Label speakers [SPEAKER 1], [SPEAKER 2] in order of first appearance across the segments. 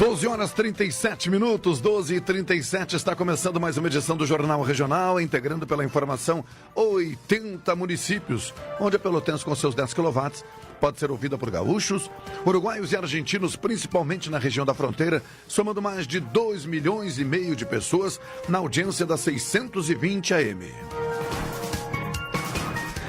[SPEAKER 1] 12 horas 37 minutos, 12h37, está começando mais uma edição do Jornal Regional, integrando pela informação 80 municípios, onde a Pelotense com seus 10 kW pode ser ouvida por gaúchos, uruguaios e argentinos, principalmente na região da fronteira, somando mais de 2,5 milhões de pessoas na audiência da 620 AM.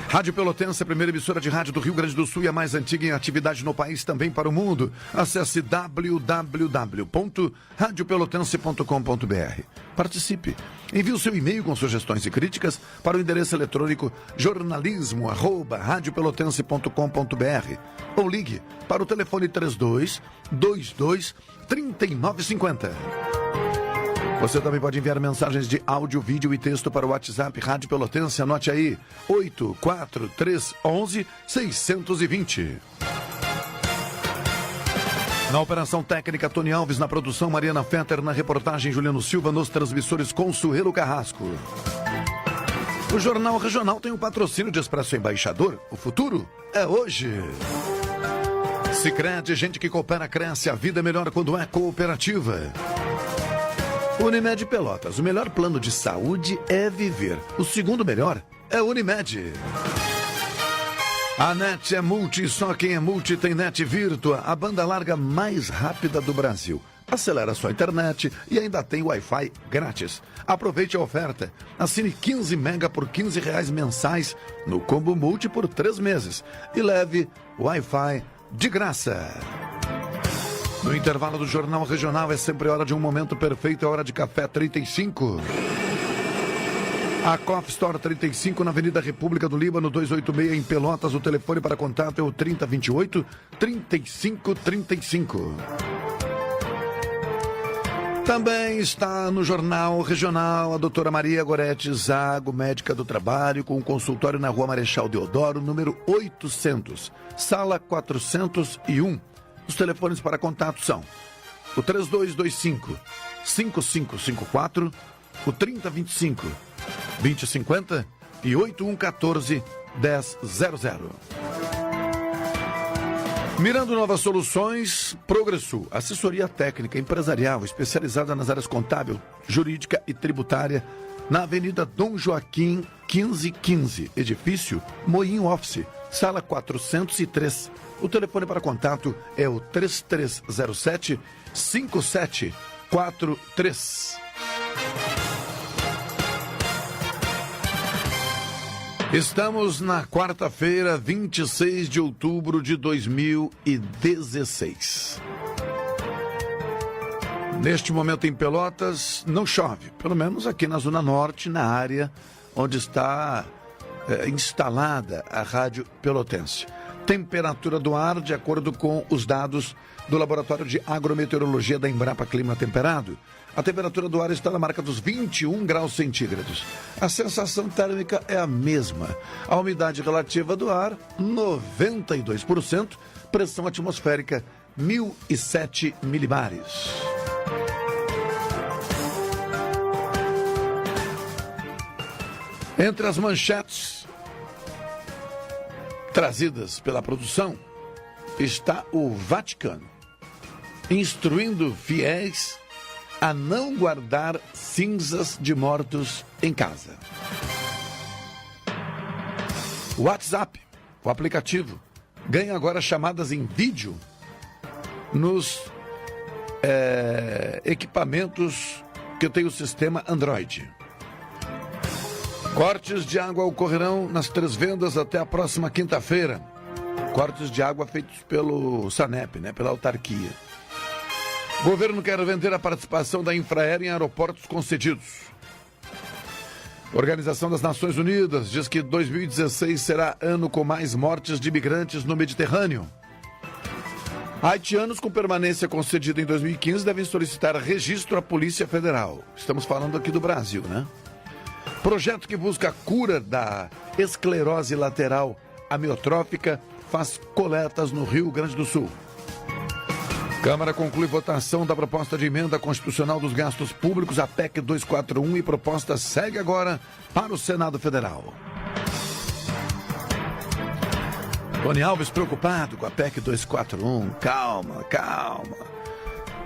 [SPEAKER 1] Rádio Pelotense, a primeira emissora de rádio do Rio Grande do Sul e a mais antiga em atividade no país, também para o mundo. Acesse www.radiopelotense.com.br. Participe. Envie o seu e-mail com sugestões e críticas para o endereço eletrônico jornalismo@radiopelotense.com.br ou ligue para o telefone 3222-3950. Você também pode enviar mensagens de áudio, vídeo e texto para o WhatsApp Rádio Pelotense. Anote aí, 84311-620. Na operação técnica, Tony Alves, na produção, Mariana Fetter, na reportagem, Juliano Silva, nos transmissores, Consuelo Carrasco. O Jornal Regional tem o patrocínio de Expresso Embaixador. O futuro é hoje. Sicredi, gente que coopera, cresce. A vida é melhor quando é cooperativa. Unimed Pelotas, o melhor plano de saúde é viver. O segundo melhor é Unimed. A NET é multi, só quem é multi tem NET Virtua, a banda larga mais rápida do Brasil. Acelera sua internet e ainda tem Wi-Fi grátis. Aproveite a oferta. Assine 15 mega por R$15 mensais no combo multi por 3 meses. E leve Wi-Fi de graça. No intervalo do Jornal Regional é sempre hora de um momento perfeito, é hora de Café 35. A Coffee Store 35 na Avenida República do Líbano, 286 em Pelotas. O telefone para contato é o 3028-3535. Também está no Jornal Regional a doutora Maria Gorete Zago, médica do trabalho, com um consultório na Rua Marechal Deodoro, número 800, sala 401. Os telefones para contato são o 3225-5554, o 3025-2050 e 8114-1000. Mirando novas soluções, Progressul, assessoria técnica empresarial especializada nas áreas contábil, jurídica e tributária, na Avenida Dom Joaquim 1515, edifício Moinho Office, sala 403. O telefone para contato é o 3307-5743. Estamos na quarta-feira, 26 de outubro de 2016. Neste momento em Pelotas não chove, pelo menos aqui na Zona Norte, na área onde está instalada a Rádio Pelotense. Temperatura do ar, de acordo com os dados do Laboratório de Agrometeorologia da Embrapa Clima Temperado, a temperatura do ar está na marca dos 21 graus centígrados. A sensação térmica é a mesma. A umidade relativa do ar, 92%. Pressão atmosférica, 1.007 milibares. Entre as manchetes trazidas pela produção, está o Vaticano instruindo fiéis a não guardar cinzas de mortos em casa. O WhatsApp, o aplicativo, ganha agora chamadas em vídeo nos equipamentos que tem o sistema Android. Cortes de água ocorrerão nas 3 vendas até a próxima quinta-feira. Cortes de água feitos pelo SANEP, pela autarquia. O governo quer vender a participação da Infraero em aeroportos concedidos. A Organização das Nações Unidas diz que 2016 será ano com mais mortes de imigrantes no Mediterrâneo. Haitianos com permanência concedida em 2015 devem solicitar registro à Polícia Federal. Estamos falando aqui do Brasil, né? Projeto que busca a cura da esclerose lateral amiotrófica faz coletas no Rio Grande do Sul. Câmara conclui votação da proposta de emenda constitucional dos gastos públicos, a PEC 241, e proposta segue agora para o Senado Federal. Tony Alves preocupado com a PEC 241. Calma.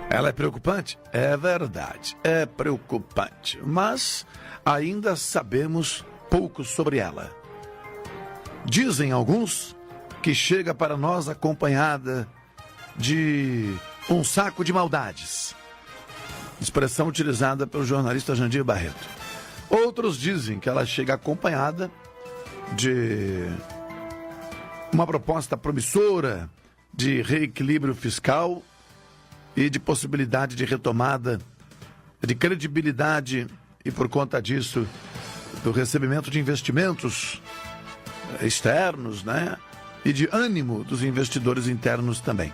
[SPEAKER 1] Ela é preocupante? É verdade, é preocupante, mas ainda sabemos pouco sobre ela. Dizem alguns que chega para nós acompanhada de um saco de maldades, expressão utilizada pelo jornalista Jandir Barreto. Outros dizem que ela chega acompanhada de uma proposta promissora de reequilíbrio fiscal e de possibilidade de retomada de credibilidade e, por conta disso, do recebimento de investimentos externos, né? E de ânimo dos investidores internos também.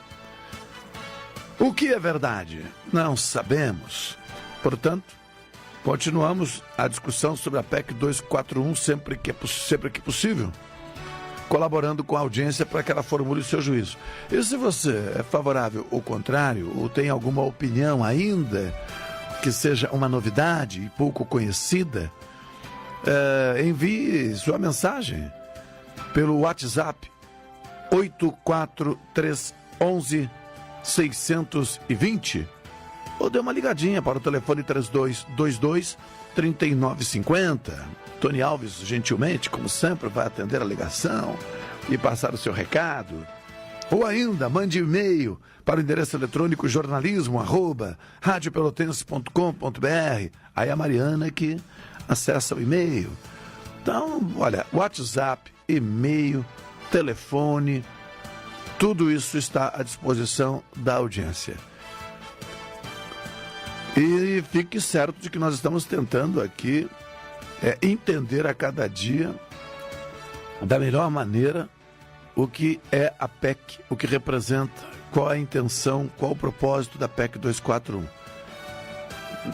[SPEAKER 1] O que é verdade? Não sabemos. Portanto, continuamos a discussão sobre a PEC 241 sempre que possível, colaborando com a audiência para que ela formule o seu juízo. E se você é favorável ou contrário, ou tem alguma opinião ainda que seja uma novidade e pouco conhecida, envie sua mensagem pelo WhatsApp 84311-620 ou dê uma ligadinha para o telefone 3222-3950. Tony Alves, gentilmente, como sempre, vai atender a ligação e passar o seu recado. Ou ainda, mande e-mail para o endereço eletrônico jornalismo@radiopelotense.com.br. Aí a Mariana que acessa o e-mail. Então, olha, WhatsApp, e-mail, telefone, tudo isso está à disposição da audiência. E fique certo de que nós estamos tentando aqui entender a cada dia, da melhor maneira, o que é a PEC, o que representa, qual a intenção, qual o propósito da PEC 241.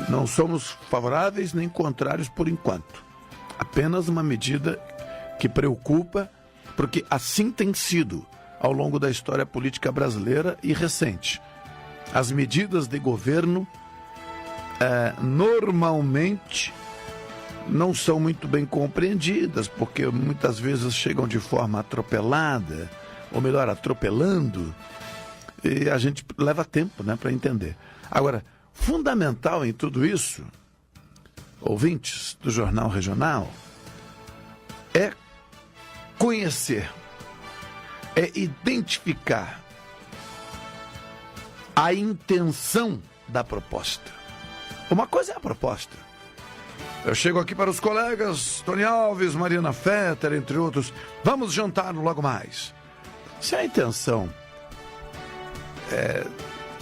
[SPEAKER 1] Não somos favoráveis nem contrários por enquanto. Apenas uma medida que preocupa, porque assim tem sido ao longo da história política brasileira e recente. As medidas de governo normalmente não são muito bem compreendidas, porque muitas vezes chegam de forma atropelada, ou melhor, atropelando, e a gente leva tempo, né, para entender. Agora, fundamental em tudo isso, ouvintes do Jornal Regional, é conhecer, é identificar a intenção da proposta. Uma coisa é a proposta. Eu chego aqui para os colegas, Tony Alves, Mariana Fetter, entre outros. Vamos jantar logo mais. Se a intenção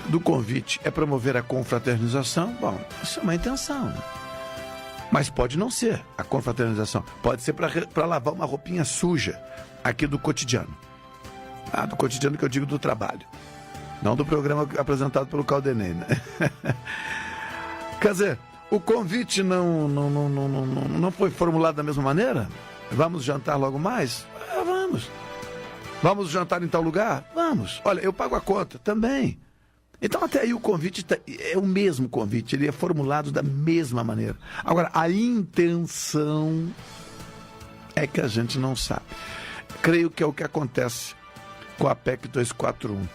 [SPEAKER 1] do convite é promover a confraternização, bom, isso é uma intenção, né? Mas pode não ser a confraternização. Pode ser para lavar uma roupinha suja aqui do cotidiano. Do cotidiano que eu digo do trabalho. Não do programa apresentado pelo Caldenei, né? Quer dizer, o convite não foi formulado da mesma maneira? Vamos jantar logo mais? Vamos. Vamos jantar em tal lugar? Vamos. Olha, eu pago a conta também. Então até aí o convite é o mesmo convite, ele é formulado da mesma maneira. Agora, a intenção é que a gente não sabe. Creio que é o que acontece com a PEC 241.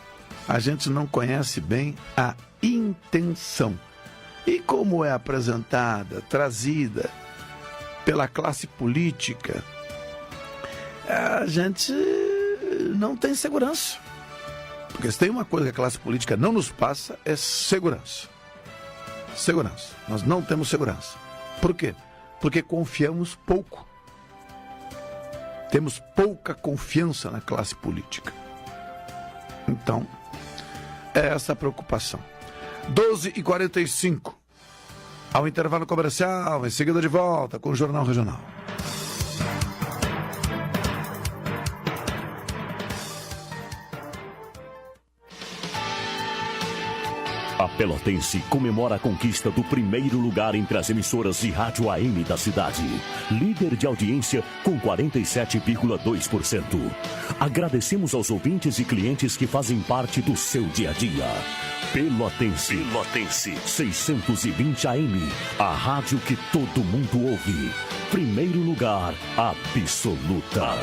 [SPEAKER 1] A gente não conhece bem a intenção. E como é apresentada, trazida pela classe política, a gente não tem segurança. Porque se tem uma coisa que a classe política não nos passa, é segurança. Segurança. Nós não temos segurança. Por quê? Porque confiamos pouco. Temos pouca confiança na classe política. Então, é essa a preocupação. 12h45. Ao intervalo comercial, em seguida de volta com o Jornal Regional.
[SPEAKER 2] A Pelotense comemora a conquista do primeiro lugar entre as emissoras de rádio AM da cidade. Líder de audiência com 47,2%. Agradecemos aos ouvintes e clientes que fazem parte do seu dia a dia. Pelotense 620 AM, a rádio que todo mundo ouve. Primeiro lugar, absoluta.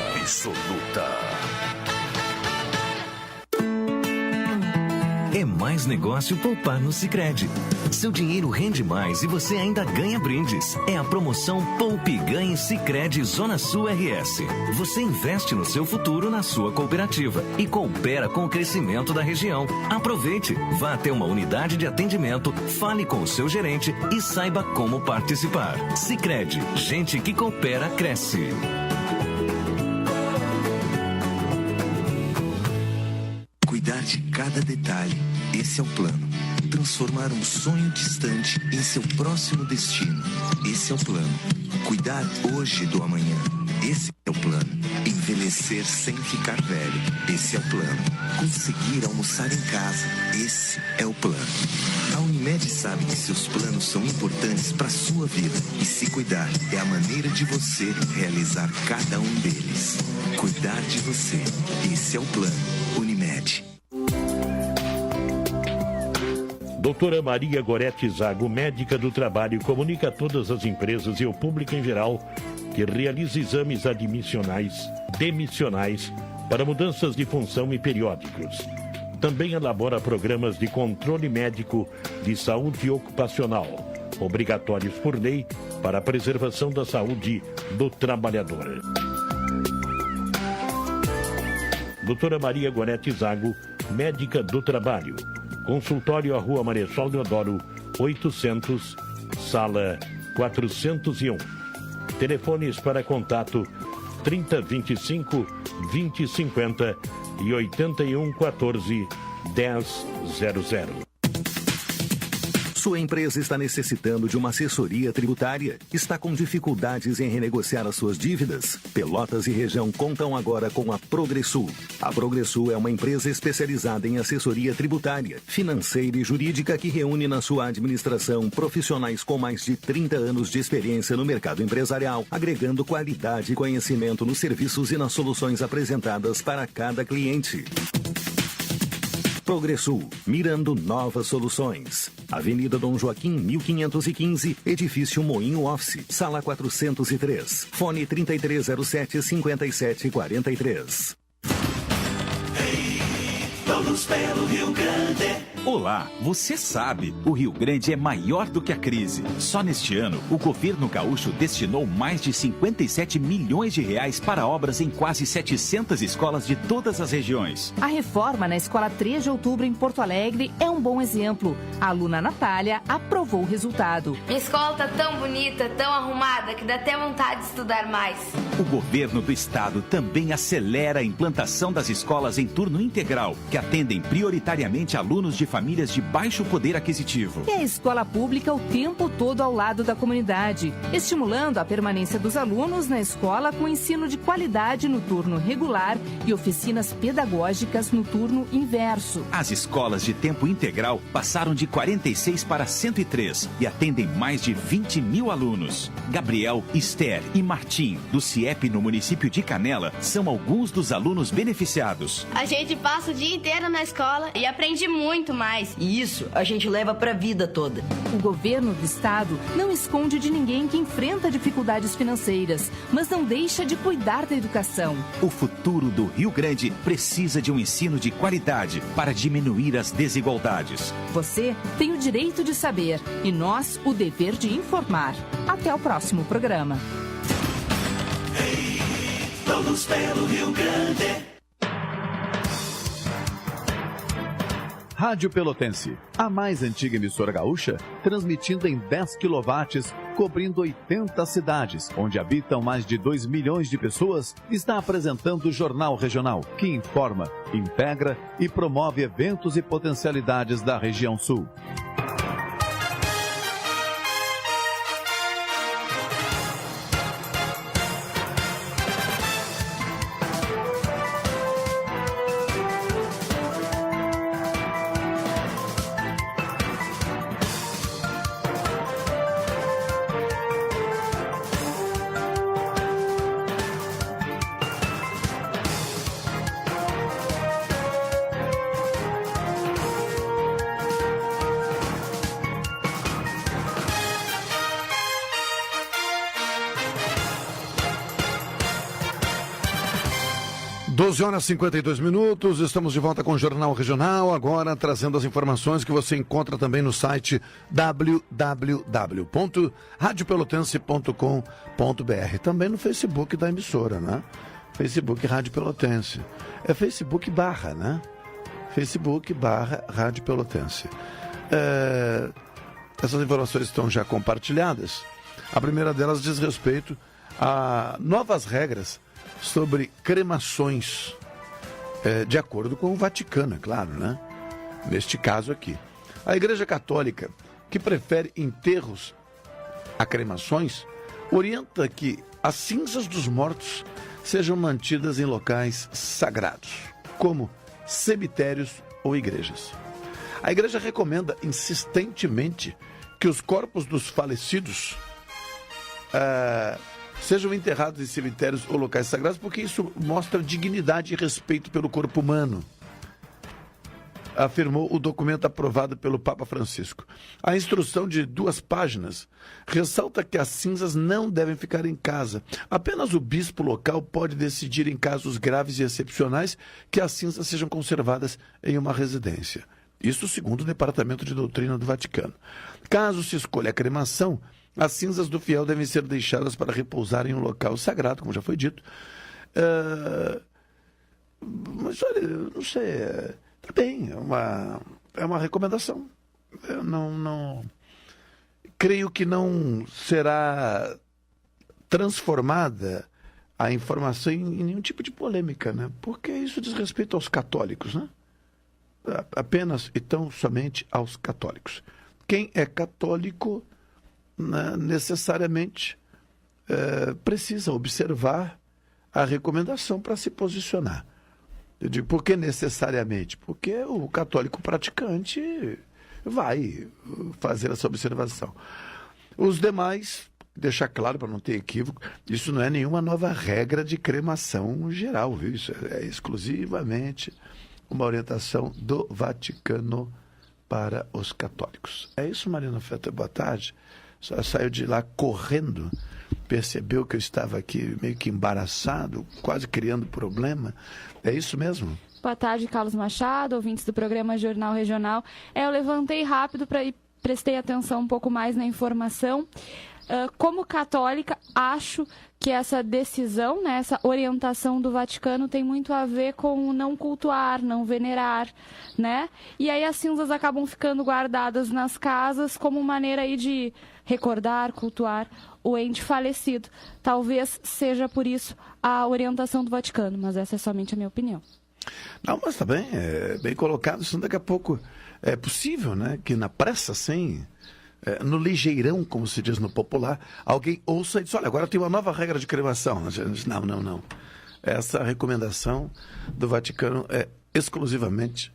[SPEAKER 3] É mais negócio poupar no Sicredi. Seu dinheiro rende mais e você ainda ganha brindes. É a promoção Poupe e Ganhe Sicredi Zona Sul RS. Você investe no seu futuro na sua cooperativa e coopera com o crescimento da região. Aproveite, vá até uma unidade de atendimento, fale com o seu gerente e saiba como participar. Sicredi, gente que coopera, cresce.
[SPEAKER 4] Cuidar de cada detalhe, esse é o plano. Transformar um sonho distante em seu próximo destino, esse é o plano. Cuidar hoje do amanhã, esse é o plano. Envelhecer sem ficar velho, esse é o plano. Conseguir almoçar em casa, esse é o plano. A Unimed sabe que seus planos são importantes para a sua vida e se cuidar é a maneira de você realizar cada um deles. Cuidar de você, esse é o plano. Unimed.
[SPEAKER 5] Doutora Maria Gorete Zago, médica do trabalho, comunica a todas as empresas e ao público em geral que realiza exames admissionais, demissionais, para mudanças de função e periódicos. Também elabora programas de controle médico de saúde ocupacional, obrigatórios por lei para a preservação da saúde do trabalhador. Doutora Maria Gorete Zago, médica do trabalho. Consultório à Rua Marechal Deodoro, 800, sala 401. Telefones para contato 3025 2050 e 8114 1000.
[SPEAKER 6] Sua empresa está necessitando de uma assessoria tributária? Está com dificuldades em renegociar as suas dívidas? Pelotas e região contam agora com a Progressul. A Progressul é uma empresa especializada em assessoria tributária, financeira e jurídica que reúne na sua administração profissionais com mais de 30 anos de experiência no mercado empresarial, agregando qualidade e conhecimento nos serviços e nas soluções apresentadas para cada cliente. Progressul, mirando novas soluções. Avenida Dom Joaquim, 1515, Edifício Moinho Office, Sala 403. Fone 3307-5743.
[SPEAKER 7] Todos pelo Rio Grande. Olá, você sabe, o Rio Grande é maior do que a crise. Só neste ano, o governo gaúcho destinou mais de 57 milhões de reais para obras em quase 700 escolas de todas as regiões.
[SPEAKER 8] A reforma na Escola 3 de Outubro em Porto Alegre é um bom exemplo. A aluna Natália aprovou o resultado.
[SPEAKER 9] Minha escola tá tão bonita, tão arrumada, que dá até vontade de estudar mais.
[SPEAKER 7] O governo do estado também acelera a implantação das escolas em turno integral, que atendem prioritariamente alunos de famílias de baixo poder aquisitivo.
[SPEAKER 8] E a escola pública o tempo todo ao lado da comunidade, estimulando a permanência dos alunos na escola com ensino de qualidade no turno regular e oficinas pedagógicas no turno inverso.
[SPEAKER 7] As escolas de tempo integral passaram de 46 para 103 e atendem mais de 20 mil alunos. Gabriel, Esther e Martim, do CIEP no município de Canela, são alguns dos alunos beneficiados.
[SPEAKER 9] A gente passa o dia inteiro na escola e aprende muito mais.
[SPEAKER 10] E isso a gente leva para a vida toda.
[SPEAKER 8] O governo do estado não esconde de ninguém que enfrenta dificuldades financeiras, mas não deixa de cuidar da educação.
[SPEAKER 7] O futuro do Rio Grande precisa de um ensino de qualidade para diminuir as desigualdades.
[SPEAKER 8] Você tem o direito de saber e nós o dever de informar. Até o próximo programa.
[SPEAKER 7] Todos pelo Rio Grande.
[SPEAKER 1] Rádio Pelotense, a mais antiga emissora gaúcha, transmitindo em 10 kW, cobrindo 80 cidades, onde habitam mais de 2 milhões de pessoas, está apresentando o Jornal Regional, que informa, integra e promove eventos e potencialidades da região sul. 12 horas e 52 minutos, estamos de volta com o Jornal Regional, agora trazendo as informações que você encontra também no site www.radiopelotense.com.br, também no Facebook da emissora, né? Facebook Rádio Pelotense. É Facebook barra, né? Facebook barra Rádio Pelotense. Essas informações estão já compartilhadas. A primeira delas diz respeito a novas regras sobre cremações, de acordo com o Vaticano, é claro, né? Neste caso aqui. A Igreja Católica, que prefere enterros a cremações, orienta que as cinzas dos mortos sejam mantidas em locais sagrados, como cemitérios ou igrejas. A Igreja recomenda insistentemente que os corpos dos falecidos sejam enterrados em cemitérios ou locais sagrados, porque isso mostra dignidade e respeito pelo corpo humano, afirmou o documento aprovado pelo Papa Francisco. A instrução de 2 páginas ressalta que as cinzas não devem ficar em casa. Apenas o bispo local pode decidir, em casos graves e excepcionais, que as cinzas sejam conservadas em uma residência. Isso segundo o Departamento de Doutrina do Vaticano. Caso se escolha a cremação, as cinzas do fiel devem ser deixadas para repousar em um local sagrado, como já foi dito. Mas olha, não sei, também é uma recomendação. Eu não creio que não será transformada a informação em nenhum tipo de polêmica, né? Porque isso diz respeito aos católicos, né? Apenas e tão somente aos católicos. Quem é católico, né, necessariamente precisa observar a recomendação para se posicionar. Eu digo, por que necessariamente? Porque o católico praticante vai fazer essa observação. Os demais, deixar claro para não ter equívoco, isso não é nenhuma nova regra de cremação geral, viu? Isso é exclusivamente uma orientação do Vaticano para os católicos. É isso, Marina Feta, boa tarde. Só saiu de lá correndo, percebeu que eu estava aqui meio que embaraçado, quase criando problema. É isso mesmo?
[SPEAKER 11] Boa tarde, Carlos Machado, ouvintes do programa Jornal Regional. Eu levantei rápido e prestei atenção um pouco mais na informação. Como católica, acho que essa decisão, né, essa orientação do Vaticano tem muito a ver com não cultuar, não venerar, né? E aí as cinzas acabam ficando guardadas nas casas como maneira aí de recordar, cultuar o ente falecido. Talvez seja por isso a orientação do Vaticano, mas essa é somente a minha opinião.
[SPEAKER 1] Não, mas tá bem, bem colocado. Isso daqui a pouco é possível, né? Que na pressa, assim, no ligeirão, como se diz no popular, alguém ouça e diz, olha, agora tem uma nova regra de cremação. Não. Essa recomendação do Vaticano é exclusivamente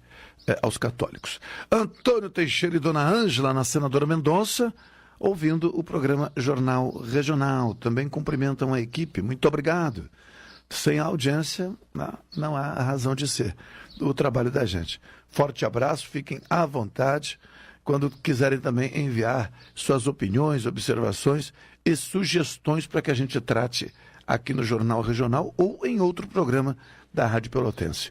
[SPEAKER 1] aos católicos. Antônio Teixeira e Dona Ângela, na Senadora Mendonça, ouvindo o programa Jornal Regional. Também cumprimentam a equipe. Muito obrigado. Sem a audiência, não há razão de ser o trabalho da gente. Forte abraço, fiquem à vontade quando quiserem também enviar suas opiniões, observações e sugestões para que a gente trate aqui no Jornal Regional ou em outro programa da Rádio Pelotense.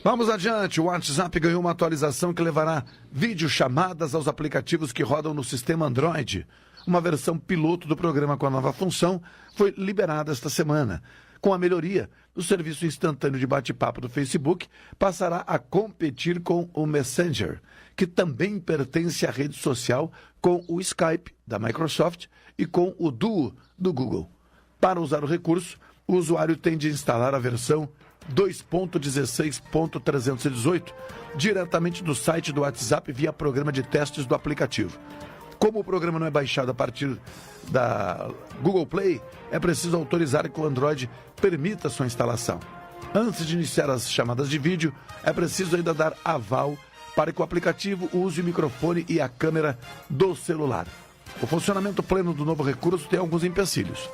[SPEAKER 1] Vamos adiante, o WhatsApp ganhou uma atualização que levará videochamadas aos aplicativos que rodam no sistema Android. Uma versão piloto do programa com a nova função foi liberada esta semana. Com a melhoria, o serviço instantâneo de bate-papo do Facebook passará a competir com o Messenger, que também pertence à rede social, com o Skype, da Microsoft, e com o Duo, do Google. Para usar o recurso, o usuário tem de instalar a versão 2.16.318 diretamente do site do WhatsApp via programa de testes do aplicativo. Como o programa não é baixado a partir da Google Play, é preciso autorizar que o Android permita sua instalação. Antes de iniciar as chamadas de vídeo, é preciso ainda dar aval para que o aplicativo use o microfone e a câmera do celular. O funcionamento pleno do novo recurso tem alguns empecilhos.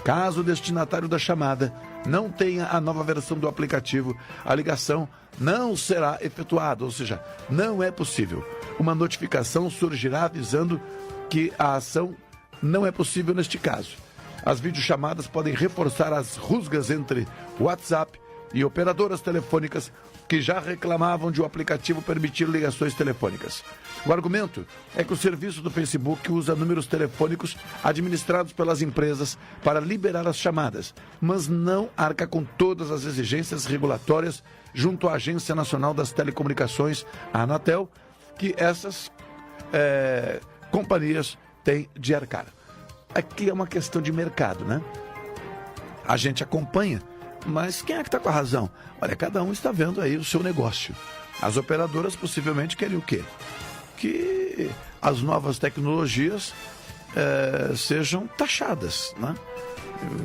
[SPEAKER 1] Caso o destinatário da chamada não tenha a nova versão do aplicativo, a ligação não será efetuada, ou seja, não é possível. Uma notificação surgirá avisando que a ação não é possível neste caso. As videochamadas podem reforçar as rusgas entre WhatsApp e operadoras telefônicas que já reclamavam de o aplicativo permitir ligações telefônicas. O argumento é que o serviço do Facebook usa números telefônicos administrados pelas empresas para liberar as chamadas, mas não arca com todas as exigências regulatórias junto à Agência Nacional das Telecomunicações, a Anatel, que essas companhias têm de arcar. Aqui é uma questão de mercado, né? A gente acompanha, mas quem é que está com a razão? Olha, cada um está vendo aí o seu negócio. As operadoras possivelmente querem o quê? Que as novas tecnologias sejam taxadas, né?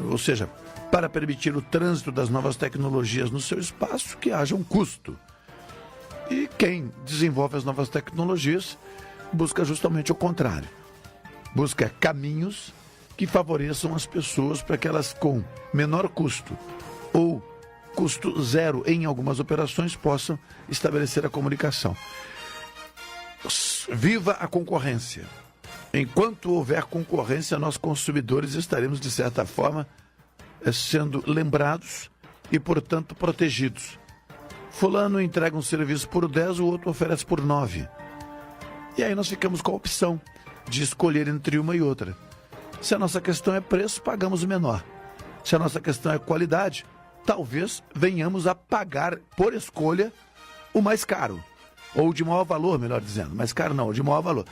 [SPEAKER 1] Ou seja, para permitir o trânsito das novas tecnologias no seu espaço, que haja um custo. E quem desenvolve as novas tecnologias busca justamente o contrário. Busca caminhos que favoreçam as pessoas para que elas, com menor custo ou custo zero em algumas operações, possam estabelecer a comunicação. Viva a concorrência. Enquanto houver concorrência, nós consumidores estaremos, de certa forma, sendo lembrados e, portanto, protegidos. Fulano entrega um serviço por 10, o outro oferece por 9. E aí nós ficamos com a opção de escolher entre uma e outra. Se a nossa questão é preço, pagamos o menor. Se a nossa questão é qualidade, talvez venhamos a pagar, por escolha, o mais caro. Ou de maior valor, melhor dizendo. Mais caro não, de maior valor.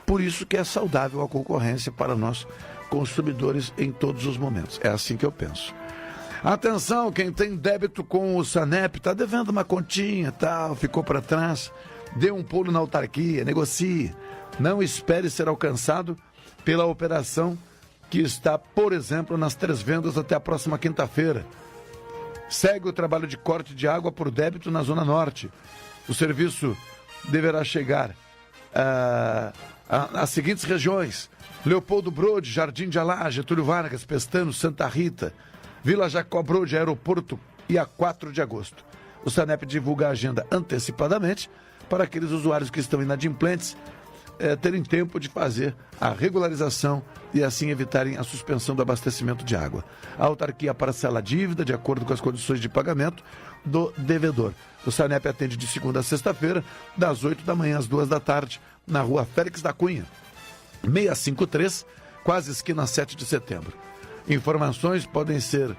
[SPEAKER 1] Por isso que é saudável a concorrência para nós, consumidores, em todos os momentos. É assim que eu penso. Atenção, quem tem débito com o Sanep, está devendo uma continha, tal, ficou para trás, dê um pulo na autarquia, negocie. Não espere ser alcançado pela operação que está, por exemplo, nas 3 vendas até a próxima quinta-feira. Segue o trabalho de corte de água por débito na Zona Norte. O serviço deverá chegar às seguintes regiões: Leopoldo Brode, Jardim de Alá, Getúlio Vargas, Pestano, Santa Rita, Vila Jacó Brode, Aeroporto e a 4 de agosto. O Sanep divulga a agenda antecipadamente para aqueles usuários que estão inadimplentes terem tempo de fazer a regularização e assim evitarem a suspensão do abastecimento de água. A autarquia parcela a dívida de acordo com as condições de pagamento do devedor. O Sanep atende de segunda a sexta-feira, das 8 da manhã às 2 da tarde, na rua Félix da Cunha, 653, quase esquina 7 de setembro. Informações podem ser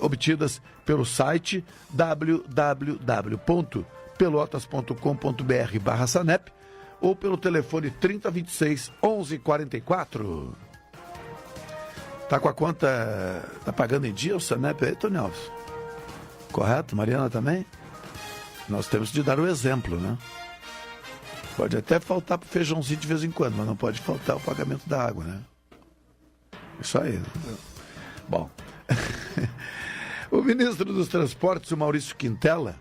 [SPEAKER 1] obtidas pelo site www.pelotas.com.br/Sanep ou pelo telefone 3026-1144. Tá com a conta, tá pagando em dia o Sanep aí, Tony Alves? Correto? Mariana também? Nós temos de dar o exemplo, né? Pode até faltar pro feijãozinho de vez em quando, mas não pode faltar o pagamento da água, né? Isso aí. Bom, o ministro dos Transportes, o Maurício Quintela,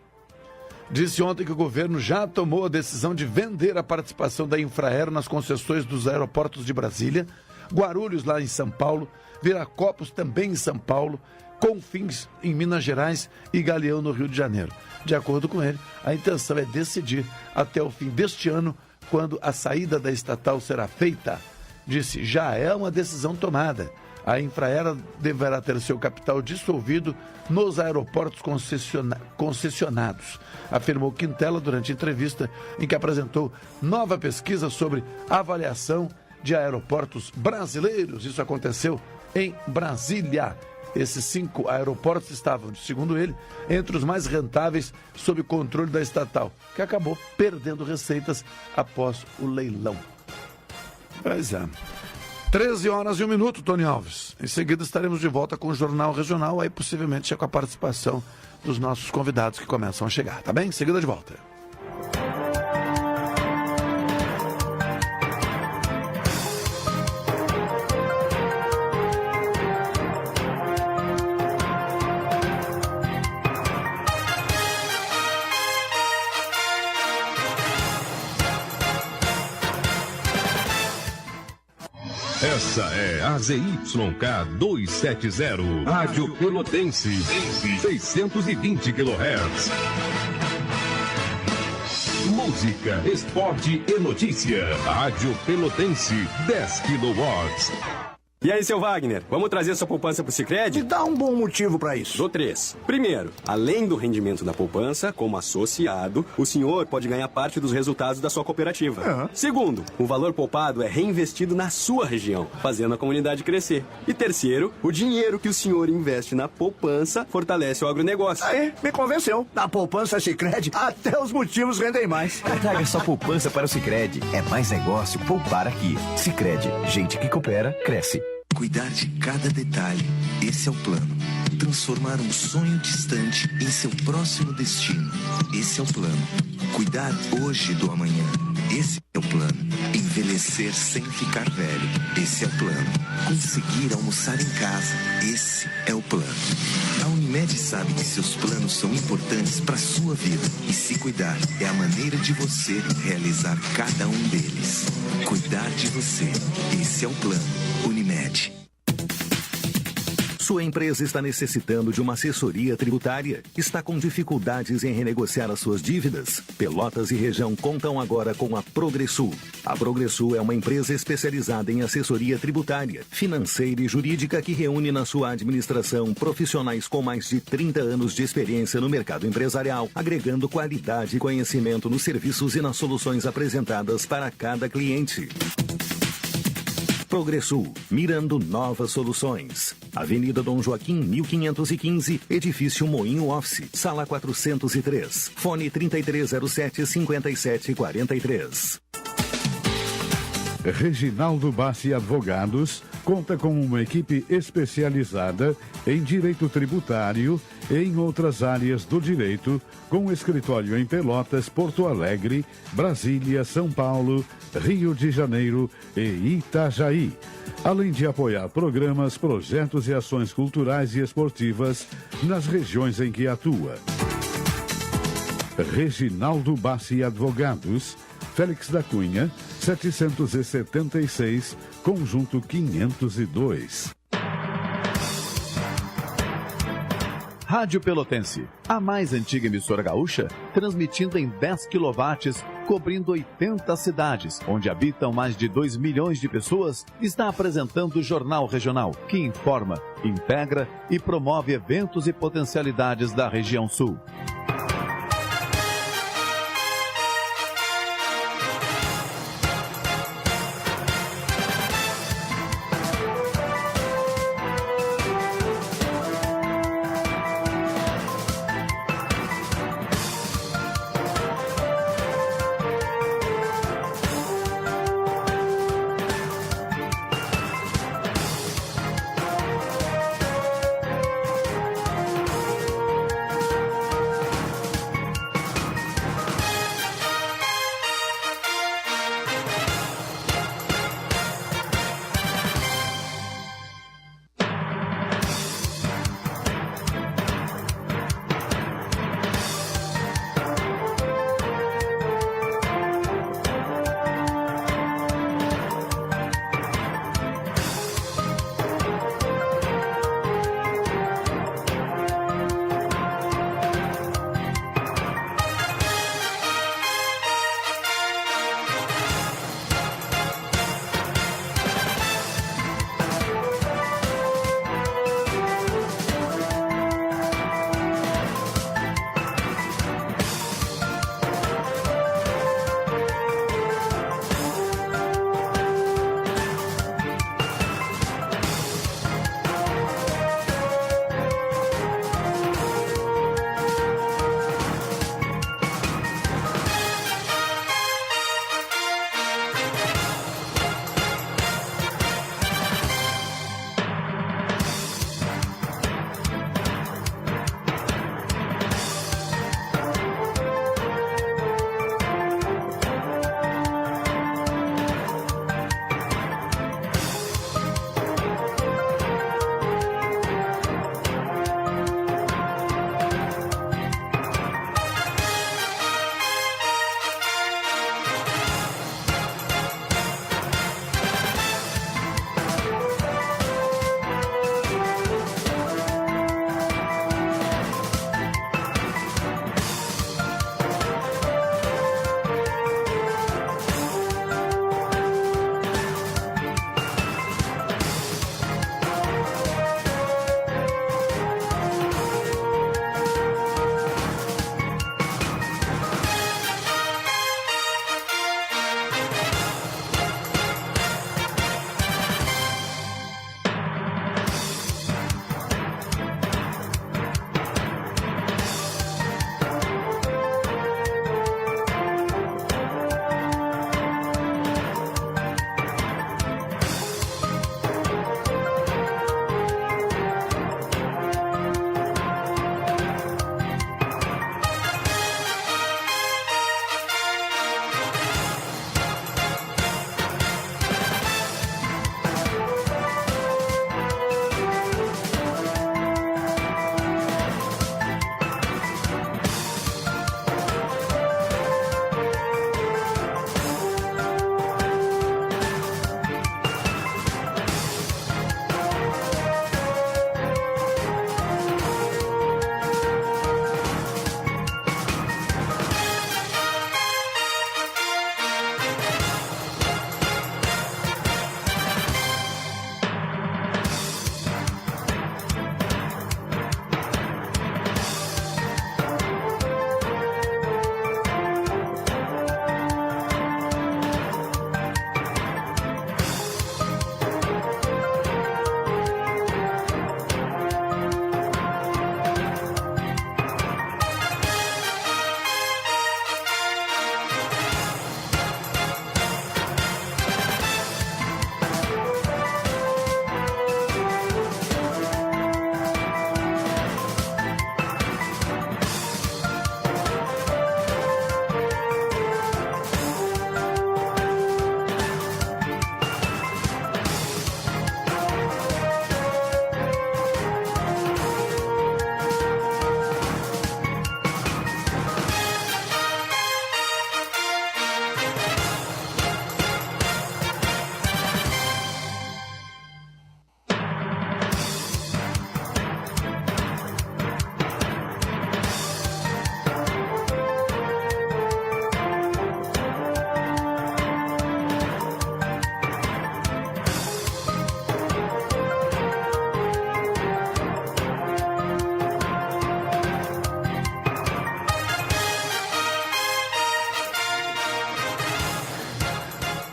[SPEAKER 1] disse ontem que o governo já tomou a decisão de vender a participação da Infraero nas concessões dos aeroportos de Brasília, Guarulhos lá em São Paulo, Viracopos também em São Paulo, Confins em Minas Gerais e Galeão no Rio de Janeiro. De acordo com ele, a intenção é decidir até o fim deste ano quando a saída da estatal será feita. Disse, já é uma decisão tomada. A Infraero deverá ter seu capital dissolvido nos aeroportos concessionados, afirmou Quintela durante entrevista em que apresentou nova pesquisa sobre avaliação de aeroportos brasileiros. Isso aconteceu em Brasília. Esses 5 aeroportos estavam, segundo ele, entre os mais rentáveis sob controle da estatal, que acabou perdendo receitas após o leilão. Pois é. 13h01, Tony Alves. Em seguida estaremos de volta com o Jornal Regional, aí possivelmente com a participação dos nossos convidados que começam a chegar, tá bem? Em seguida de volta.
[SPEAKER 12] Essa é a ZYK 270, Rádio Pelotense, 620 kHz. Música, esporte e notícia. Rádio Pelotense, 10 kW.
[SPEAKER 13] E aí, seu Wagner, vamos trazer sua poupança pro Sicredi?
[SPEAKER 14] Me dá um bom motivo para isso.
[SPEAKER 13] Dou 3. Primeiro, além do rendimento da poupança, como associado, o senhor pode ganhar parte dos resultados da sua cooperativa. Segundo, o valor poupado é reinvestido na sua região, fazendo a comunidade crescer. E terceiro, o dinheiro que o senhor investe na poupança fortalece o agronegócio.
[SPEAKER 14] Aí, me convenceu. Na poupança Sicredi, até os motivos rendem mais.
[SPEAKER 15] Traga sua poupança para o Sicredi. É mais negócio poupar aqui. Sicredi, gente que coopera, cresce.
[SPEAKER 4] Cuidar de cada detalhe, esse é o plano. Transformar um sonho distante em seu próximo destino, esse é o plano. Cuidar hoje do amanhã, esse é o plano. Envelhecer sem ficar velho, esse é o plano. Conseguir almoçar em casa, esse é o plano. A Unimed sabe que seus planos são importantes para sua vida e se cuidar é a maneira de você realizar cada um deles. Cuidar de você, esse é o plano. Unimed.
[SPEAKER 6] Sua empresa está necessitando de uma assessoria tributária? Está com dificuldades em renegociar as suas dívidas? Pelotas e região contam agora com a Progressul. A Progressul é uma empresa especializada em assessoria tributária, financeira e jurídica que reúne na sua administração profissionais com mais de 30 anos de experiência no mercado empresarial, agregando qualidade e conhecimento nos serviços e nas soluções apresentadas para cada cliente. Progressul, mirando novas soluções. Avenida Dom Joaquim, 1515, Edifício Moinho Office, Sala 403. Fone 3307-5743.
[SPEAKER 16] Reginaldo Bassi Advogados conta com uma equipe especializada em direito tributário e em outras áreas do direito, com escritório em Pelotas, Porto Alegre, Brasília, São Paulo, Rio de Janeiro e Itajaí, além de apoiar programas, projetos e ações culturais e esportivas nas regiões em que atua. Reginaldo Bassi Advogados, Félix da Cunha, 776, Conjunto 502.
[SPEAKER 17] Rádio Pelotense, a mais antiga emissora gaúcha, transmitindo em 10 kW, cobrindo 80 cidades, onde habitam mais de 2 milhões de pessoas, está apresentando o Jornal Regional, que informa, integra e promove eventos e potencialidades da região sul.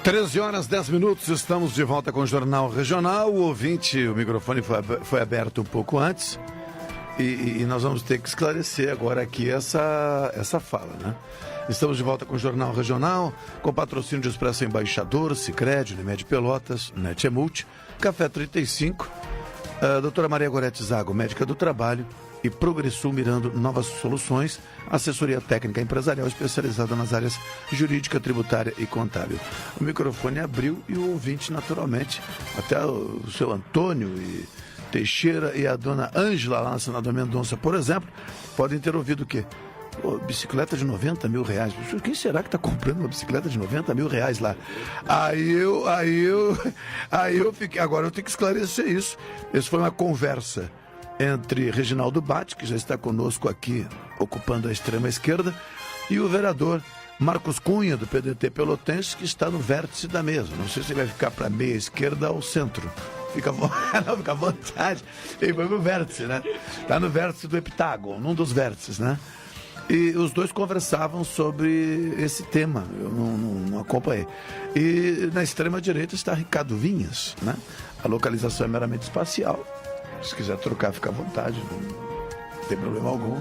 [SPEAKER 1] 13h10, estamos de volta com o Jornal Regional. O ouvinte, o microfone foi aberto um pouco antes e nós vamos ter que esclarecer agora aqui essa fala, né? Estamos de volta com o Jornal Regional, com patrocínio de Expresso Embaixador, Sicredi, Unimed Pelotas, Netemult, Café 35, doutora Maria Gorete Zago, médica do trabalho, e Progressul mirando novas soluções, assessoria técnica empresarial especializada nas áreas jurídica, tributária e contábil. O microfone abriu e o ouvinte, naturalmente, até o seu Antônio e Teixeira e a dona Ângela, lá na Senador Mendonça, por exemplo, podem ter ouvido o quê? Bicicleta de 90 mil reais. Quem será que está comprando uma bicicleta de 90 mil reais lá? Aí eu fiquei. Agora eu tenho que esclarecer isso. Isso foi uma conversa entre Reginaldo Batti, que já está conosco aqui, ocupando a extrema esquerda, e o vereador Marcos Cunha, do PDT Pelotense, que está no vértice da mesa. Não sei se ele vai ficar para a meia esquerda ou centro. Fica à vontade. Ele foi pro vértice, né? Está no vértice do heptágono, num dos vértices, né? E os dois conversavam sobre esse tema, eu não acompanhei. E na extrema-direita está Ricardo Vinhas, né? A localização é meramente espacial. Se quiser trocar, fica à vontade, não tem problema algum.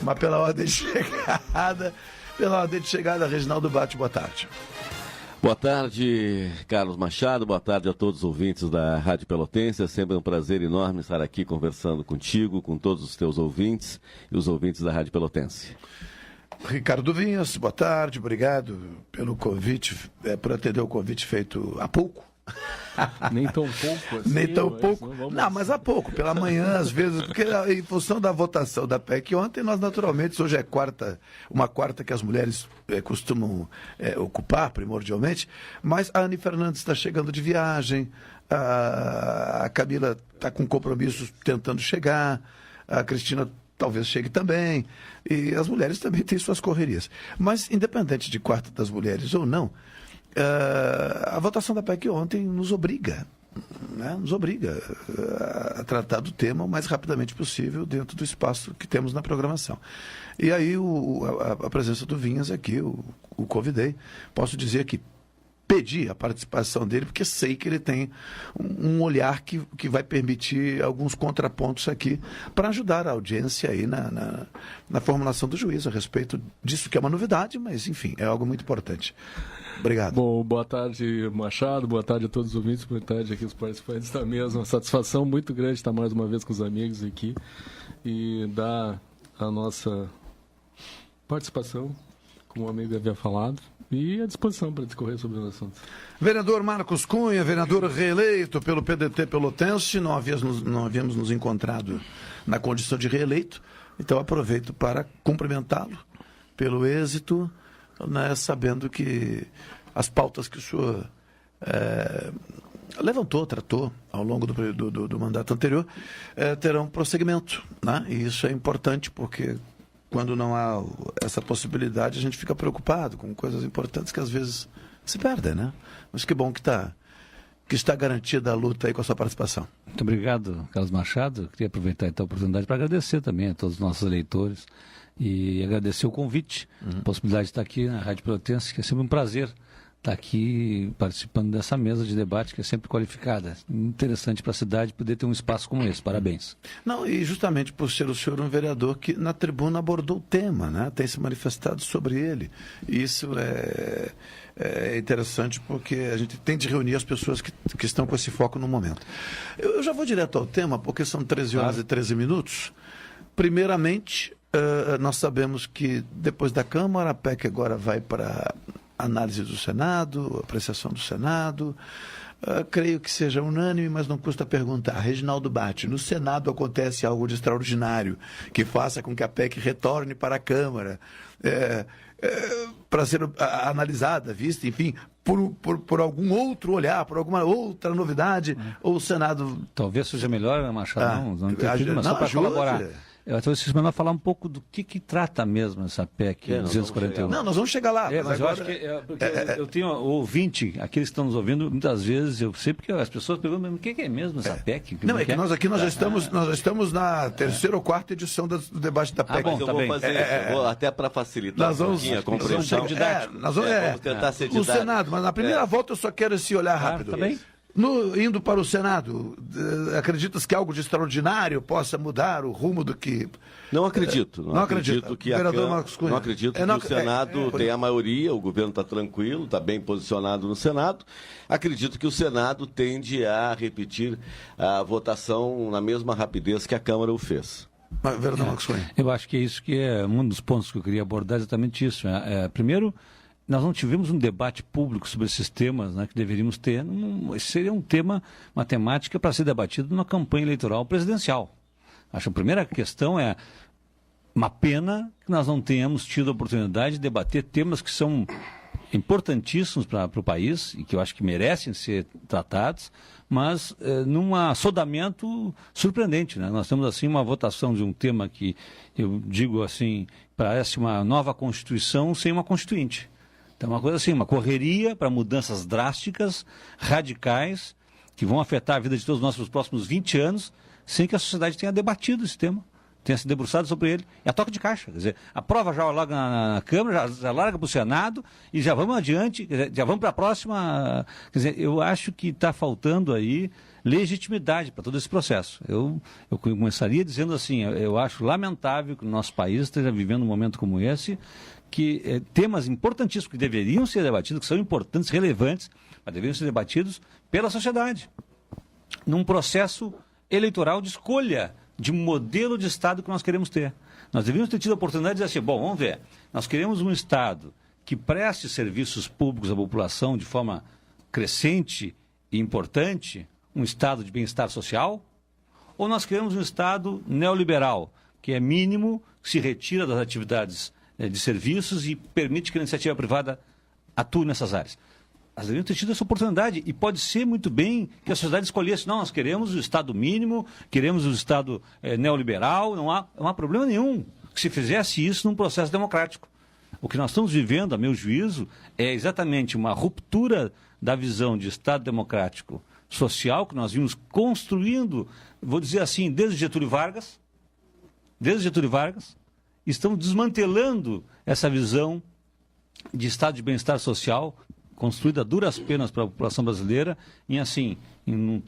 [SPEAKER 1] Mas pela ordem de chegada, Reginaldo Batti, boa tarde.
[SPEAKER 18] Boa tarde, Carlos Machado, boa tarde a todos os ouvintes da Rádio Pelotense. É sempre um prazer enorme estar aqui conversando contigo, com todos os teus ouvintes e os ouvintes da Rádio Pelotense.
[SPEAKER 1] Ricardo Vinhas, boa tarde, obrigado pelo convite, por atender o convite feito há pouco.
[SPEAKER 19] Nem tão pouco assim.
[SPEAKER 1] Nem tão pouco. Não, mas há pouco, pela manhã, às vezes, porque em função da votação da PEC ontem, nós naturalmente, hoje é uma quarta que as mulheres costumam ocupar, primordialmente, mas a Anny Fernandes está chegando de viagem, a Camila está com compromissos tentando chegar, a Cristina talvez chegue também, e as mulheres também têm suas correrias. Mas, independente de quarta das mulheres ou não, a votação da PEC ontem nos obriga a tratar do tema o mais rapidamente possível dentro do espaço que temos na programação. E aí a presença do Vinhas aqui, o convidei, posso dizer que pedi a participação dele, porque sei que ele tem um olhar que vai permitir alguns contrapontos aqui para ajudar a audiência aí na formulação do juízo a respeito disso, que é uma novidade, mas enfim, é algo muito importante. Obrigado.
[SPEAKER 19] Bom, boa tarde, Machado, boa tarde a todos os ouvintes, boa tarde aqui os participantes da mesa. Uma satisfação muito grande estar mais uma vez com os amigos aqui e dar a nossa participação, como o amigo havia falado, e à disposição para discorrer sobre o assunto.
[SPEAKER 1] Vereador Marcos Cunha, vereador reeleito pelo PDT Pelotense, não havíamos nos encontrado na condição de reeleito, então aproveito para cumprimentá-lo pelo êxito, né, sabendo que as pautas que o senhor tratou ao longo do mandato anterior, terão prosseguimento, né? E isso é importante porque quando não há essa possibilidade, a gente fica preocupado com coisas importantes que às vezes se perdem, né? Mas que bom que está garantida a luta aí com a sua participação.
[SPEAKER 20] Muito obrigado, Carlos Machado. Eu queria aproveitar então a oportunidade para agradecer também a todos os nossos eleitores e agradecer o convite, a possibilidade de estar aqui na Rádio Pelotense, que é sempre um prazer estar aqui participando dessa mesa de debate, que é sempre qualificada. Interessante para a cidade poder ter um espaço como esse. Parabéns.
[SPEAKER 1] Não, e justamente por ser o senhor um vereador que na tribuna abordou o tema, né? Tem se manifestado sobre ele. E isso é interessante porque a gente tem de reunir as pessoas que estão com esse foco no momento. Eu já vou direto ao tema, porque são 13 horas e 13 minutos. Primeiramente, nós sabemos que depois da Câmara, a PEC agora vai para análise do Senado, apreciação do Senado. Creio que seja unânime, mas não custa perguntar. Reginaldo Batti, no Senado acontece algo de extraordinário que faça com que a PEC retorne para a Câmara para ser analisada, vista, enfim, por algum outro olhar, por alguma outra novidade, ou o Senado...
[SPEAKER 20] Talvez seja melhor, Machado, não interfiro, mas só para colaborar. Talvez seja melhor falar um pouco do que trata mesmo essa PEC 241.
[SPEAKER 1] Não, nós vamos chegar lá.
[SPEAKER 20] Mas eu acho que eu tenho ouvinte, aqueles que estão nos ouvindo, muitas vezes, eu sei porque as pessoas perguntam, o que é mesmo essa PEC?
[SPEAKER 1] Não, é que nós aqui nós já estamos na terceira ou quarta edição do debate da PEC.
[SPEAKER 18] Bom, eu vou fazer isso, até para facilitar
[SPEAKER 1] nós vamos,
[SPEAKER 18] a compreensão.
[SPEAKER 1] Vamos tentar ser didático. O Senado, mas na primeira volta eu só quero esse olhar rápido.
[SPEAKER 20] Tá bem?
[SPEAKER 1] Indo para o Senado, acreditas que algo de extraordinário possa mudar o rumo do que...
[SPEAKER 18] Não acredito. Não acredito que não acredito que o Senado tenha a maioria, o governo está tranquilo, está bem posicionado no Senado. Acredito que o Senado tende a repetir a votação na mesma rapidez que a Câmara o fez.
[SPEAKER 20] Eu acho que é isso que é um dos pontos que eu queria abordar, exatamente isso. Primeiro, nós não tivemos um debate público sobre esses temas, né, que deveríamos ter. Seria um tema, uma temática para ser debatido numa campanha eleitoral presidencial. Acho que a primeira questão é uma pena que nós não tenhamos tido a oportunidade de debater temas que são importantíssimos para o país e que eu acho que merecem ser tratados, mas num assodamento surpreendente, né? Nós temos assim uma votação de um tema que eu digo assim, parece uma nova Constituição sem uma Constituinte. Então, uma coisa assim, uma correria para mudanças drásticas, radicais, que vão afetar a vida de todos nós nos próximos 20 anos, sem que a sociedade tenha debatido esse tema, tenha se debruçado sobre ele. É a toque de caixa. Quer dizer, a prova já larga na Câmara, já larga para o Senado e já vamos adiante, já vamos para a próxima. Quer dizer, eu acho que está faltando aí legitimidade para todo esse processo. Eu começaria dizendo assim, eu acho lamentável que o nosso país esteja vivendo um momento como esse, que temas importantíssimos que deveriam ser debatidos, que são importantes, relevantes, mas deveriam ser debatidos pela sociedade, num processo eleitoral de escolha de um modelo de Estado que nós queremos ter. Nós deveríamos ter tido a oportunidade de dizer assim, bom, vamos ver, nós queremos um Estado que preste serviços públicos à população de forma crescente e importante, um Estado de bem-estar social, ou nós queremos um Estado neoliberal, que é mínimo, que se retira das atividades de serviços e permite que a iniciativa privada atue nessas áreas. Nós deveríamos ter tido essa oportunidade e pode ser muito bem que a sociedade escolhesse, não, nós queremos o Estado mínimo, queremos o Estado neoliberal, não há problema nenhum que se fizesse isso num processo democrático. O que nós estamos vivendo, a meu juízo, é exatamente uma ruptura da visão de Estado democrático social que nós vimos construindo, vou dizer assim, desde Getúlio Vargas, estamos desmantelando essa visão de Estado de bem-estar social construída a duras penas para a população brasileira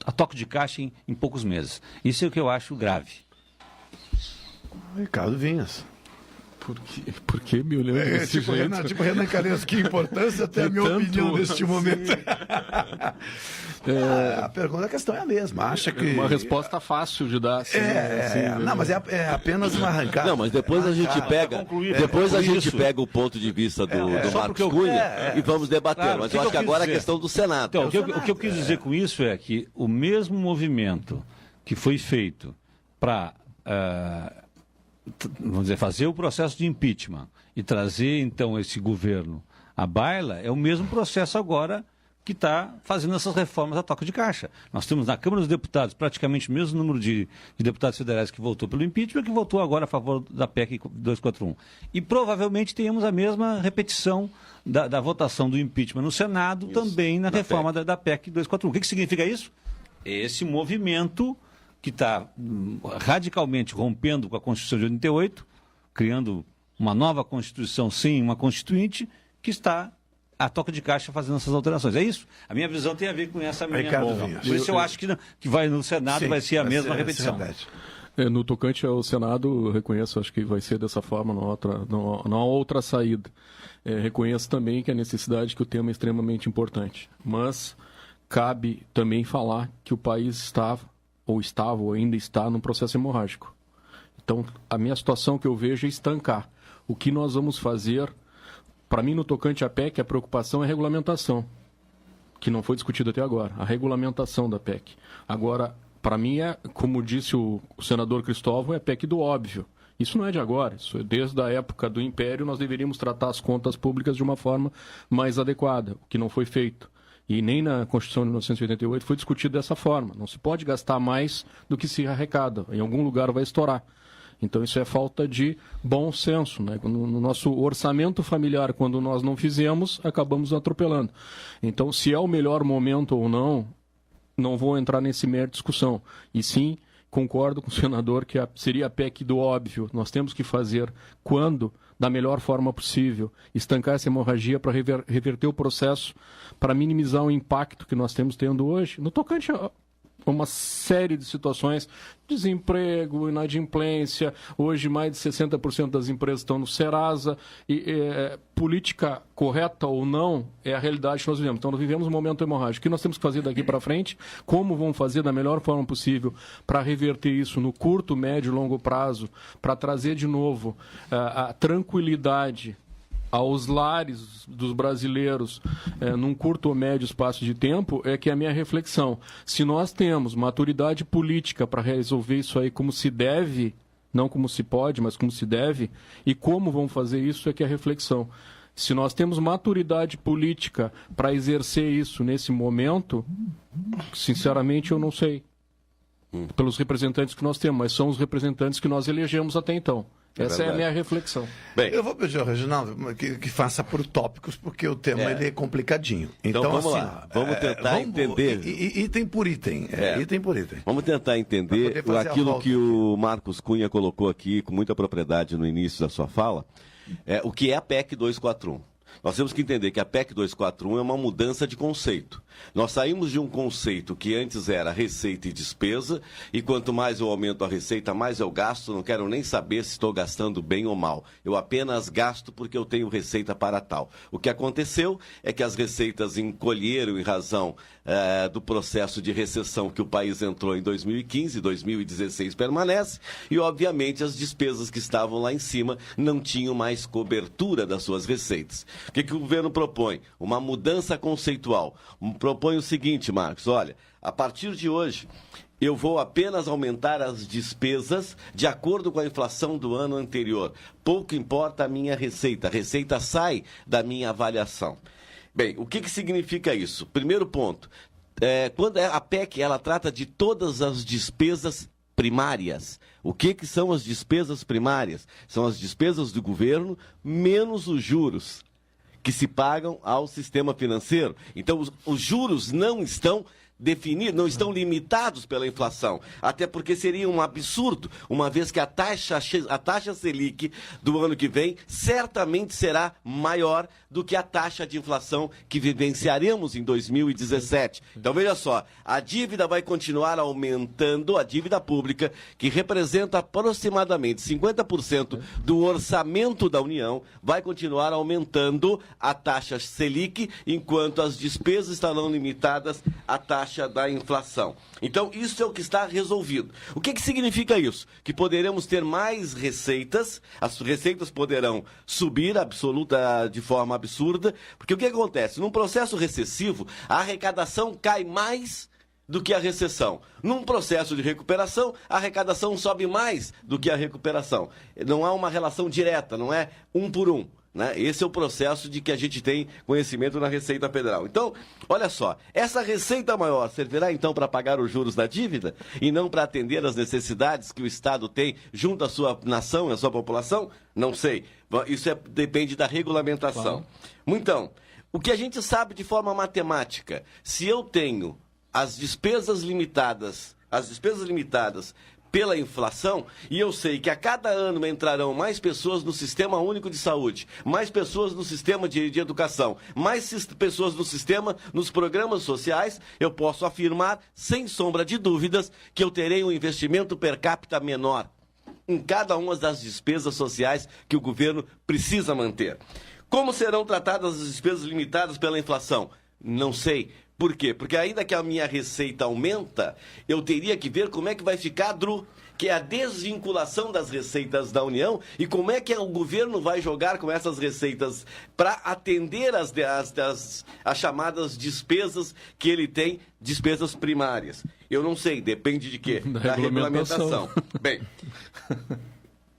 [SPEAKER 20] a toque de caixa em poucos meses. Isso é o que eu acho grave.
[SPEAKER 1] Ricardo Vinhas.
[SPEAKER 19] Por que me olhando desse jeito?
[SPEAKER 1] Tipo Renan Calheiros, que importância tem a minha opinião neste momento? A pergunta, a questão é a mesma. Acha que...
[SPEAKER 19] Uma resposta fácil de dar. Assim,
[SPEAKER 1] não, mas é apenas uma arrancada.
[SPEAKER 18] Não, mas depois a gente pega, pega o ponto de vista do Marcos Cunha e vamos debater. Claro, mas eu acho que agora é a questão do Senado.
[SPEAKER 20] Então, o que eu quis dizer com isso é que o mesmo movimento que foi feito para... vamos dizer, fazer o processo de impeachment e trazer, então, esse governo à baila, é o mesmo processo agora que está fazendo essas reformas a toque de caixa. Nós temos na Câmara dos Deputados praticamente o mesmo número de deputados federais que votou pelo impeachment que votou agora a favor da PEC 241. E provavelmente tenhamos a mesma repetição da votação do impeachment no Senado, também na reforma da PEC 241. O que significa isso? Esse movimento que está radicalmente rompendo com a Constituição de 88, criando uma nova Constituição sem uma Constituinte, que está a toque de caixa fazendo essas alterações. É isso? A minha visão tem a ver com essa minha... Por isso eu acho que vai no Senado vai ser a mesma repetição.
[SPEAKER 19] No tocante ao Senado, eu reconheço, acho que vai ser dessa forma, não há outra saída. Reconheço também que a necessidade, que o tema é extremamente importante. Mas cabe também falar que o país estava ou ainda está num processo hemorrágico. Então, a minha situação que eu vejo é estancar. O que nós vamos fazer, para mim, no tocante à PEC, a preocupação é a regulamentação, que não foi discutida até agora, a regulamentação da PEC. Agora, para mim, como disse o senador Cristóvão, é a PEC do óbvio. Isso não é de agora, isso é desde a época do Império, nós deveríamos tratar as contas públicas de uma forma mais adequada, o que não foi feito. E nem na Constituição de 1988 foi discutido dessa forma. Não se pode gastar mais do que se arrecada. Em algum lugar vai estourar. Então isso é falta de bom senso, né? No nosso orçamento familiar, quando nós não fizemos, acabamos atropelando. Então, se é o melhor momento ou não, não vou entrar nesse mérito de discussão. E sim, concordo com o senador que seria a PEC do óbvio. Nós temos que fazer quando, da melhor forma possível, estancar essa hemorragia para reverter o processo, para minimizar o impacto que nós temos tendo hoje, no tocante a uma série de situações, desemprego, inadimplência, hoje mais de 60% das empresas estão no Serasa, política correta ou não é a realidade que nós vivemos. Então nós vivemos um momento hemorrágico. O que nós temos que fazer daqui para frente, como vamos fazer da melhor forma possível para reverter isso no curto, médio e longo prazo, para trazer de novo a tranquilidade aos lares dos brasileiros num curto ou médio espaço de tempo, é que é a minha reflexão. Se nós temos maturidade política para resolver isso aí como se deve, não como se pode, mas como se deve, e como vamos fazer isso é que é a reflexão. Se nós temos maturidade política para exercer isso nesse momento, sinceramente eu não sei. Pelos representantes que nós temos, mas são os representantes que nós elegemos até então. Essa é a minha reflexão.
[SPEAKER 1] Bem, eu vou pedir ao Reginaldo que faça por tópicos, porque o tema ele é complicadinho.
[SPEAKER 18] Então vamos assim, lá, vamos tentar entender.
[SPEAKER 1] Item por item. Item por item.
[SPEAKER 18] Vamos tentar entender aquilo que o Marcos Cunha colocou aqui com muita propriedade no início da sua fala, o que é a PEC 241. Nós temos que entender que a PEC 241 é uma mudança de conceito. Nós saímos de um conceito que antes era receita e despesa, e quanto mais eu aumento a receita, mais eu gasto, não quero nem saber se estou gastando bem ou mal. Eu apenas gasto porque eu tenho receita para tal. O que aconteceu é que as receitas encolheram em razão do processo de recessão que o país entrou em 2015, 2016 permanece, e obviamente as despesas que estavam lá em cima não tinham mais cobertura das suas receitas. O que o governo propõe? Uma mudança conceitual. Propõe o seguinte, Marcos, olha, a partir de hoje eu vou apenas aumentar as despesas de acordo com a inflação do ano anterior. Pouco importa a minha receita. A receita sai da minha avaliação. Bem, o que significa isso? Primeiro ponto, quando a PEC ela trata de todas as despesas primárias. O que são as despesas primárias? São as despesas do governo menos os juros que se pagam ao sistema financeiro. Então, os juros não estão definidos, não estão limitados pela inflação. Até porque seria um absurdo, uma vez que a taxa Selic do ano que vem certamente será maior do que a taxa de inflação que vivenciaremos em 2017. Então, veja só, a dívida vai continuar aumentando, a dívida pública, que representa aproximadamente 50% do orçamento da União, vai continuar aumentando a taxa Selic, enquanto as despesas estarão limitadas à taxa da inflação. Então, isso é o que está resolvido. O que significa isso? Que poderemos ter mais receitas, as receitas poderão subir de forma absurda, porque o que acontece? Num processo recessivo, a arrecadação cai mais do que a recessão. Num processo de recuperação, a arrecadação sobe mais do que a recuperação. Não há uma relação direta, não é um por um. Né? Esse é o processo de que a gente tem conhecimento na Receita Federal. Então, olha só, essa receita maior servirá então para pagar os juros da dívida e não para atender as necessidades que o Estado tem junto à sua nação e à sua população? Não sei. Isso depende da regulamentação. Claro. Então, o que a gente sabe de forma matemática, se eu tenho as despesas limitadas pela inflação, e eu sei que a cada ano entrarão mais pessoas no Sistema Único de Saúde, mais pessoas no sistema de educação, mais pessoas no sistema, nos programas sociais, eu posso afirmar, sem sombra de dúvidas, que eu terei um investimento per capita menor em cada uma das despesas sociais que o governo precisa manter. Como serão tratadas as despesas limitadas pela inflação? Não sei. Por quê? Porque ainda que a minha receita aumenta, eu teria que ver como é que vai ficar, Dru, que é a desvinculação das receitas da União e como é que o governo vai jogar com essas receitas para atender as chamadas despesas que ele tem, despesas primárias. Eu não sei, depende de quê? Da regulamentação. Bem,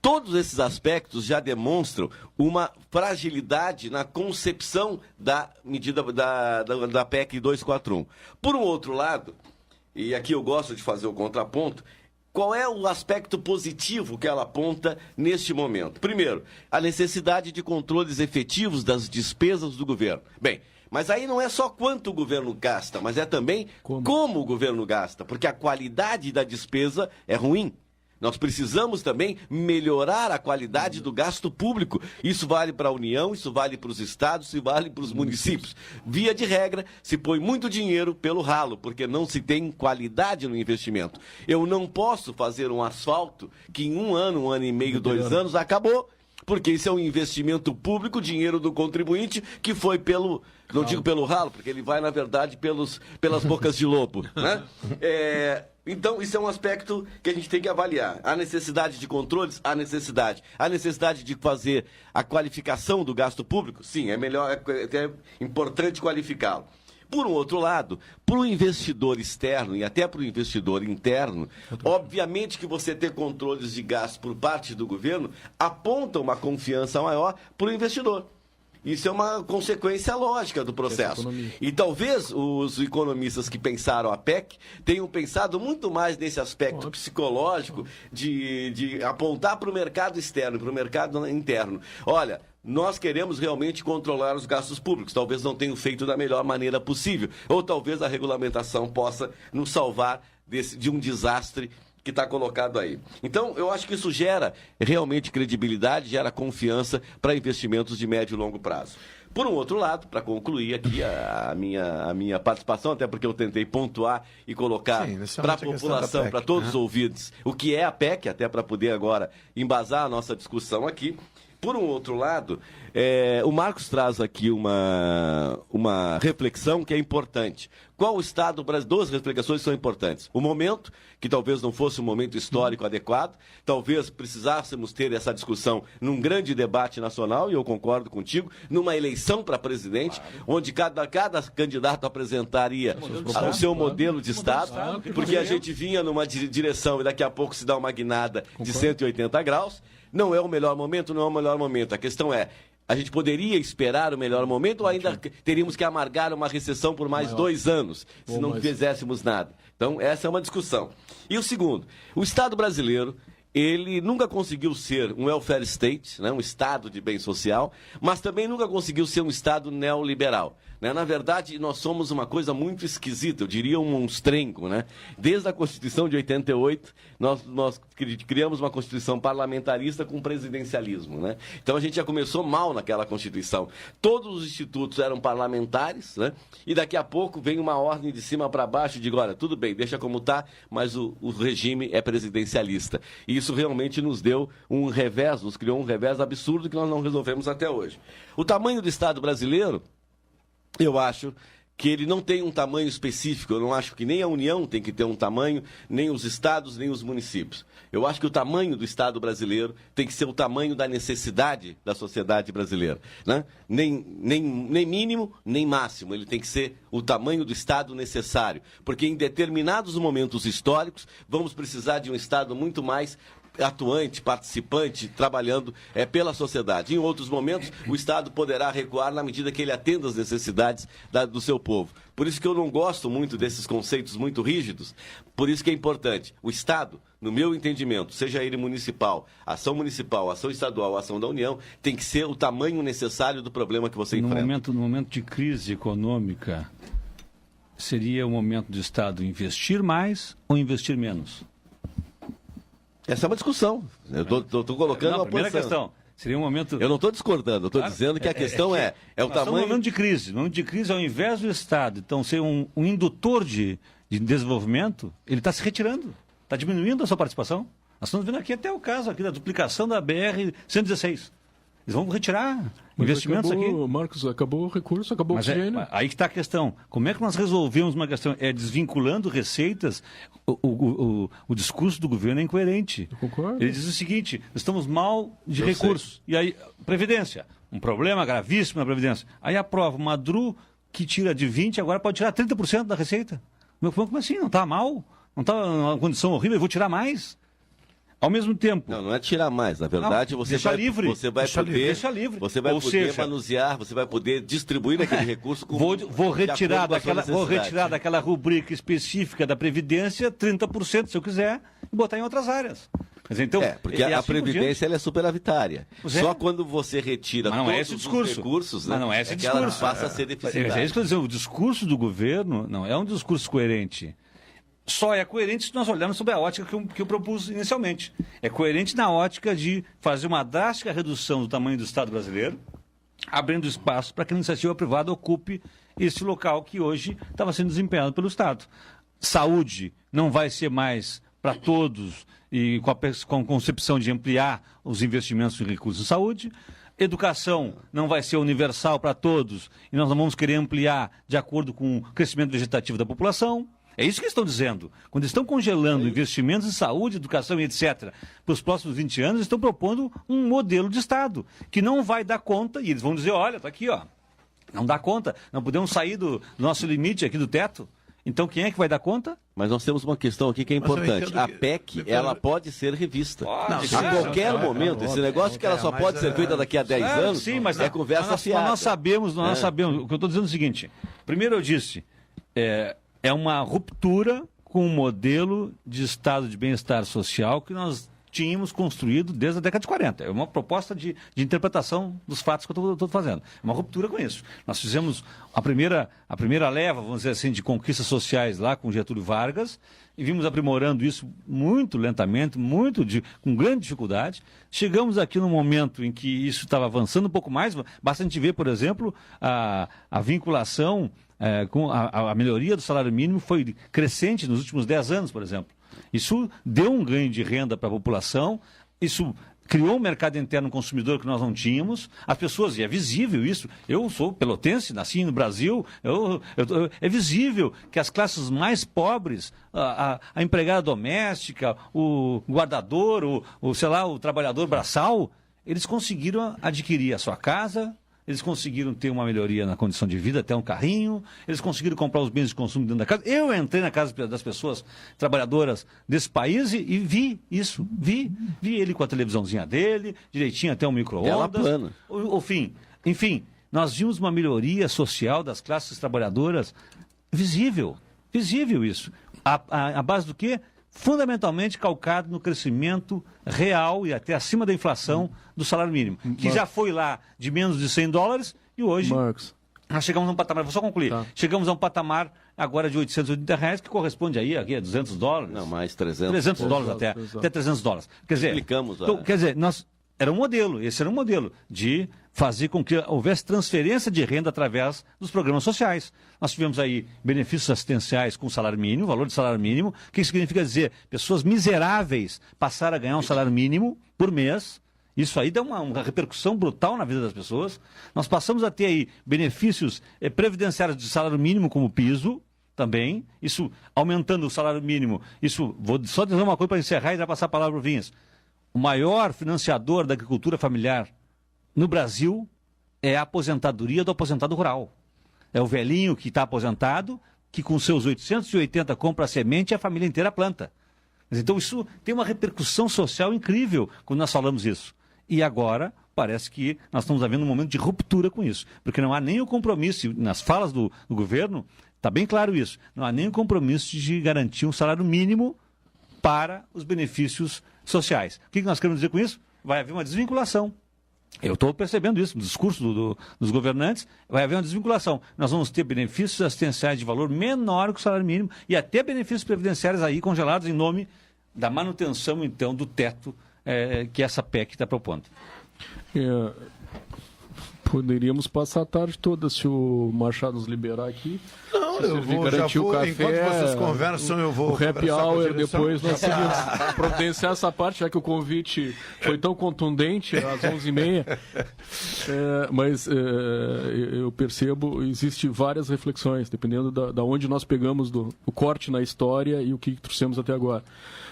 [SPEAKER 18] todos esses aspectos já demonstram uma fragilidade na concepção da medida da PEC 241. Por um outro lado, e aqui eu gosto de fazer o contraponto, qual é o aspecto positivo que ela aponta neste momento? Primeiro, a necessidade de controles efetivos das despesas do governo. Bem, mas aí não é só quanto o governo gasta, mas é também como o governo gasta, porque a qualidade da despesa é ruim. Nós precisamos também melhorar a qualidade do gasto público. Isso vale para a União, isso vale para os estados, isso vale para os municípios. Via de regra, se põe muito dinheiro pelo ralo, porque não se tem qualidade no investimento. Eu não posso fazer um asfalto que em um ano e meio, 2 anos, acabou. Porque isso é um investimento público, dinheiro do contribuinte, que foi pelo... Não digo pelo ralo, porque ele vai, na verdade, pelas bocas de lobo, né? Então, isso é um aspecto que a gente tem que avaliar. A necessidade de controles? A necessidade. A necessidade de fazer a qualificação do gasto público? Sim, é melhor, é importante qualificá-lo. Por um outro lado, para o investidor externo e até para o investidor interno, obviamente que você ter controles de gasto por parte do governo aponta uma confiança maior para o investidor. Isso é uma consequência lógica do processo. E talvez os economistas que pensaram a PEC tenham pensado muito mais nesse aspecto psicológico de apontar para o mercado externo, para o mercado interno. Olha, nós queremos realmente controlar os gastos públicos. Talvez não tenham feito da melhor maneira possível. Ou talvez a regulamentação possa nos salvar de um desastre que está colocado aí. Então, eu acho que isso gera realmente credibilidade, gera confiança para investimentos de médio e longo prazo. Por um outro lado, para concluir aqui a minha participação, até porque eu tentei pontuar e colocar para a população, para todos os ouvintes, o que é a PEC, até para poder agora embasar a nossa discussão aqui. Por um outro lado, o Marcos traz aqui uma reflexão que é importante. Qual o estado brasileiro? 2 reflexões são importantes. O momento, que talvez não fosse um momento histórico adequado, talvez precisássemos ter essa discussão num grande debate nacional, e eu concordo contigo, numa eleição para presidente, onde cada candidato apresentaria o seu modelo de Estado, porque a gente vinha numa direção e daqui a pouco se dá uma guinada de 180 graus. Não é o melhor momento, não é o melhor momento. A questão é, a gente poderia esperar o melhor momento ou ainda teríamos que amargar uma recessão por mais 2 anos, se não fizéssemos nada? Então, essa é uma discussão. E o segundo, o Estado brasileiro, ele nunca conseguiu ser um welfare state, né, um Estado de bem social, mas também nunca conseguiu ser um Estado neoliberal. Né? Na verdade, nós somos uma coisa muito esquisita, eu diria um monstrengo. Né? Desde a Constituição de 88, nós criamos uma Constituição parlamentarista com presidencialismo. Né? Então a gente já começou mal naquela Constituição. Todos os institutos eram parlamentares, né? E daqui a pouco vem uma ordem de cima para baixo e diz, olha, tudo bem, deixa como está, mas o regime é presidencialista. E isso realmente nos deu um revés, nos criou um revés absurdo que nós não resolvemos até hoje. O tamanho do Estado brasileiro, eu acho que ele não tem um tamanho específico. Eu não acho que nem a União tem que ter um tamanho, nem os estados, nem os municípios. Eu acho que o tamanho do Estado brasileiro tem que ser o tamanho da necessidade da sociedade brasileira. Né? Nem mínimo, nem máximo. Ele tem que ser o tamanho do Estado necessário. Porque em determinados momentos históricos, vamos precisar de um Estado muito mais atuante, participante, trabalhando pela sociedade. Em outros momentos, o Estado poderá recuar na medida que ele atenda às necessidades do seu povo. Por isso que eu não gosto muito desses conceitos muito rígidos, por isso que é importante. O Estado, no meu entendimento, seja ele municipal, ação estadual, ação da União, tem que ser o tamanho necessário do problema que você enfrenta.
[SPEAKER 20] No momento de crise econômica, seria o momento do Estado investir mais ou investir menos?
[SPEAKER 18] Essa é uma discussão. Eu estou colocando uma
[SPEAKER 20] primeira questão. Seria um momento...
[SPEAKER 18] Eu não estou discordando, eu estou dizendo que a questão é o tamanho...
[SPEAKER 20] No momento de crise. No momento de crise, ao invés do Estado então ser um indutor de desenvolvimento, ele está se retirando. Está diminuindo a sua participação. Nós estamos vendo aqui até o caso aqui da duplicação da BR-116. Eles vão retirar investimentos aqui.
[SPEAKER 19] Marcos, acabou o recurso, acabou o oxigênio.
[SPEAKER 20] Aí que está a questão. Como é que nós resolvemos uma questão? Desvinculando receitas. O discurso do governo é incoerente.
[SPEAKER 19] Eu concordo.
[SPEAKER 20] Ele diz o seguinte, estamos mal de recursos. E aí, Previdência. Um problema gravíssimo na Previdência. Aí aprova uma DRU que tira de 20%, agora pode tirar 30% da receita. Como assim? Não está mal? Não está numa condição horrível? Eu vou tirar mais? Ao mesmo tempo...
[SPEAKER 18] Não é tirar mais. Na verdade, você vai poder manusear, você vai poder distribuir aquele recurso com...
[SPEAKER 20] Vou retirar daquela rubrica específica da Previdência 30%, se eu quiser, e botar em outras áreas. Mas então,
[SPEAKER 18] porque a Previdência ela é superavitária. Só quando você retira todos os recursos,
[SPEAKER 20] mas não é esse discurso.
[SPEAKER 18] Que ela passa a ser deficitária.
[SPEAKER 20] É isso que eu dizer, o discurso do governo não é um discurso coerente. Só é coerente se nós olharmos sobre a ótica que eu propus inicialmente. É coerente na ótica de fazer uma drástica redução do tamanho do Estado brasileiro, abrindo espaço para que a iniciativa privada ocupe esse local que hoje estava sendo desempenhado pelo Estado. Saúde não vai ser mais para todos e com a concepção de ampliar os investimentos em recursos de saúde. Educação não vai ser universal para todos e nós não vamos querer ampliar de acordo com o crescimento vegetativo da população. É isso que estão dizendo. Quando estão congelando investimentos em saúde, educação e etc. para os próximos 20 anos, estão propondo um modelo de Estado que não vai dar conta, e eles vão dizer, olha, está aqui, ó, não dá conta, não podemos sair do nosso limite aqui do teto. Então quem é que vai dar conta?
[SPEAKER 18] Mas nós temos uma questão aqui que é importante. A PEC, ela pode ser revista. A qualquer momento. Esse negócio que ela só pode ser feita daqui a 10 anos,
[SPEAKER 20] sim, mas
[SPEAKER 18] é conversa fiada.
[SPEAKER 20] Nós sabemos. O que eu estou dizendo é o seguinte. Primeiro eu disse, é uma ruptura com o modelo de estado de bem-estar social que nós tínhamos construído desde a década de 40. É uma proposta de interpretação dos fatos que eu estou fazendo. É uma ruptura com isso. Nós fizemos a primeira leva, vamos dizer assim, de conquistas sociais lá com Getúlio Vargas e vimos aprimorando isso muito lentamente, com grande dificuldade. Chegamos aqui num momento em que isso estava avançando um pouco mais. Basta a gente ver, por exemplo, a vinculação com a melhoria do salário mínimo foi crescente nos últimos 10 anos, por exemplo. Isso deu um ganho de renda para a população, isso criou um mercado interno consumidor que nós não tínhamos, as pessoas, e é visível isso, eu sou pelotense, nasci no Brasil, é visível que as classes mais pobres, a empregada doméstica, o guardador, o trabalhador braçal, eles conseguiram adquirir a sua casa, eles conseguiram ter uma melhoria na condição de vida, até um carrinho, eles conseguiram comprar os bens de consumo dentro da casa. Eu entrei na casa das pessoas trabalhadoras desse país e vi isso. Vi ele com a televisãozinha dele, direitinho até um micro-ondas. Enfim, nós vimos uma melhoria social das classes trabalhadoras visível isso. A base do quê? Fundamentalmente calcado no crescimento real e até acima da inflação do salário mínimo, que já foi lá de menos de $100 e hoje nós chegamos a um patamar, vou só concluir, chegamos a um patamar agora de R$880, que corresponde aí a $200. Não,
[SPEAKER 18] mais $300
[SPEAKER 20] até $300. Quer dizer, era um modelo, esse era um modelo de fazer com que houvesse transferência de renda através dos programas sociais. Nós tivemos aí benefícios assistenciais com salário mínimo, valor de salário mínimo, que significa dizer, pessoas miseráveis passaram a ganhar um salário mínimo por mês. Isso aí dá uma repercussão brutal na vida das pessoas. Nós passamos a ter aí benefícios previdenciários de salário mínimo como piso, também, isso aumentando o salário mínimo. Isso, vou só dizer uma coisa para encerrar e já passar a palavra para o Vinhas. O maior financiador da agricultura familiar no Brasil é a aposentadoria do aposentado rural. É o velhinho que está aposentado, que com seus 880 compra a semente e a família inteira planta. Então isso tem uma repercussão social incrível quando nós falamos isso. E agora parece que nós estamos vivendo um momento de ruptura com isso, porque não há nem o compromisso, nas falas do governo, está bem claro isso, não há nem o compromisso de garantir um salário mínimo para os benefícios sociais. O que nós queremos dizer com isso? Vai haver uma desvinculação. Eu estou percebendo isso no discurso dos governantes, vai haver uma desvinculação. Nós vamos ter benefícios assistenciais de valor menor que o salário mínimo e até benefícios previdenciários aí congelados em nome da manutenção, então, do teto que essa PEC está propondo.
[SPEAKER 19] Poderíamos passar a tarde toda se o Machado nos liberar aqui.
[SPEAKER 1] Não, eu vou, já vou, café, enquanto vocês conversam, eu vou.
[SPEAKER 19] O happy hour, depois nós seguimos providenciar essa parte, já que o convite foi tão contundente, às 11h30. Mas eu percebo, existe várias reflexões, dependendo da onde nós pegamos o corte na história e o que trouxemos até agora.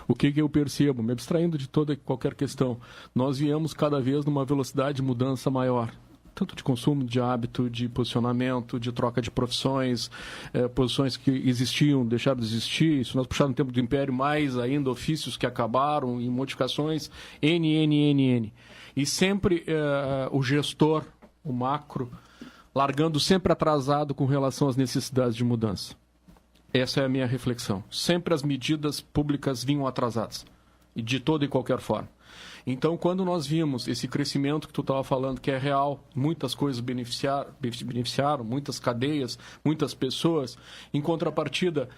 [SPEAKER 19] O que eu percebo, me abstraindo de toda e qualquer questão, nós viemos cada vez numa velocidade de mudança maior. Tanto de consumo, de hábito, de posicionamento, de troca de profissões, posições que existiam, deixaram de existir. Isso nós puxamos no tempo do Império, mais ainda ofícios que acabaram em modificações, N. E sempre o gestor, o macro, largando sempre atrasado com relação às necessidades de mudança. Essa é a minha reflexão. Sempre as medidas públicas vinham atrasadas, e de toda e qualquer forma. Então, quando nós vimos esse crescimento que tu estava falando, que é real, muitas coisas beneficiaram, muitas cadeias, muitas pessoas, em contrapartida,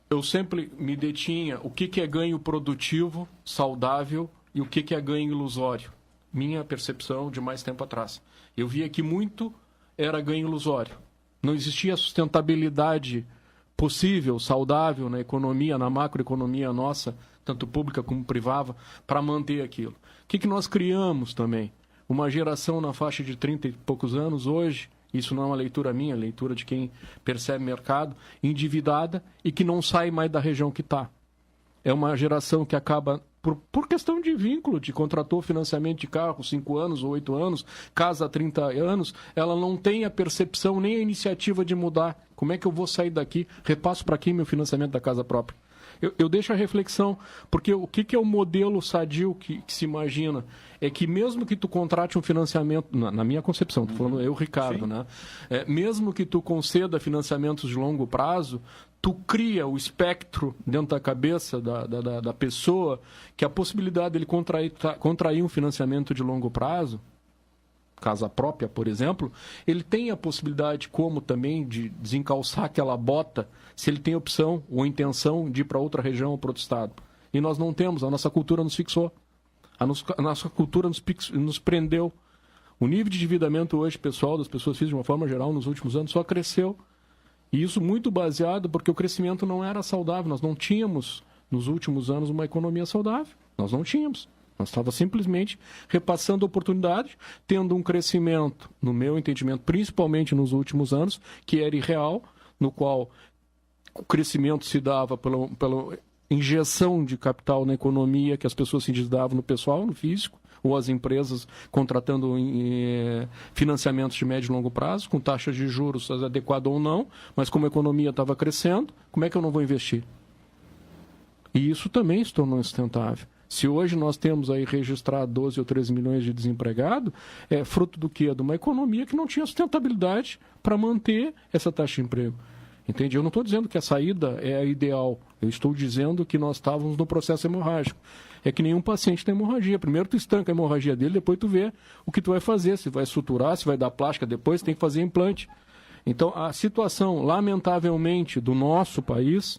[SPEAKER 19] eu sempre me detinha o que é ganho produtivo, saudável, e o que é ganho ilusório. Minha percepção de mais tempo atrás. Eu via que muito era ganho ilusório. Não existia sustentabilidade possível, saudável na economia, na macroeconomia nossa, tanto pública como privada, para manter aquilo. O que nós criamos também? Uma geração na faixa de 30 e poucos anos hoje, isso não é uma leitura minha, é leitura de quem percebe mercado, endividada e que não sai mais da região que está. É uma geração que acaba, por questão de vínculo, de contratou financiamento de carro 5 anos ou 8 anos, casa há 30 anos, ela não tem a percepção nem a iniciativa de mudar. Como é que eu vou sair daqui? Repasso para quem meu financiamento da casa própria? Eu deixo a reflexão, porque o que é o modelo sadio que se imagina? É que mesmo que tu contrate um financiamento, na minha concepção, estou falando eu, Ricardo, né? Mesmo que tu conceda financiamentos de longo prazo, tu cria o espectro dentro da cabeça da pessoa que a possibilidade dele contrair um financiamento de longo prazo, casa própria, por exemplo, ele tem a possibilidade, como também, de desencalçar aquela bota, se ele tem opção ou intenção de ir para outra região ou para outro estado. E nós não temos, a nossa cultura nos fixou. A nossa cultura nos prendeu. O nível de endividamento hoje, pessoal, das pessoas físicas, de uma forma geral, nos últimos anos, só cresceu. E isso muito baseado porque o crescimento não era saudável. Nós não tínhamos, nos últimos anos, uma economia saudável. Nós não tínhamos. Nós estávamos simplesmente repassando oportunidade, tendo um crescimento, no meu entendimento, principalmente nos últimos anos, que era irreal, no qual o crescimento se dava pela injeção de capital na economia, que as pessoas se endividavam no pessoal, no físico, ou as empresas contratando financiamentos de médio e longo prazo, com taxas de juros adequadas ou não, mas como a economia estava crescendo, como é que eu não vou investir? E isso também se tornou insustentável. Se hoje nós temos aí registrado 12 ou 13 milhões de desempregados, é fruto do quê? De uma economia que não tinha sustentabilidade para manter essa taxa de emprego. Entende? Eu não estou dizendo que a saída é a ideal. Eu estou dizendo que nós estávamos no processo hemorrágico. É que nenhum paciente tem hemorragia. Primeiro tu estanca a hemorragia dele, depois tu vê o que tu vai fazer. Se vai suturar, se vai dar plástica, depois tem que fazer implante. Então, a situação, lamentavelmente, do nosso país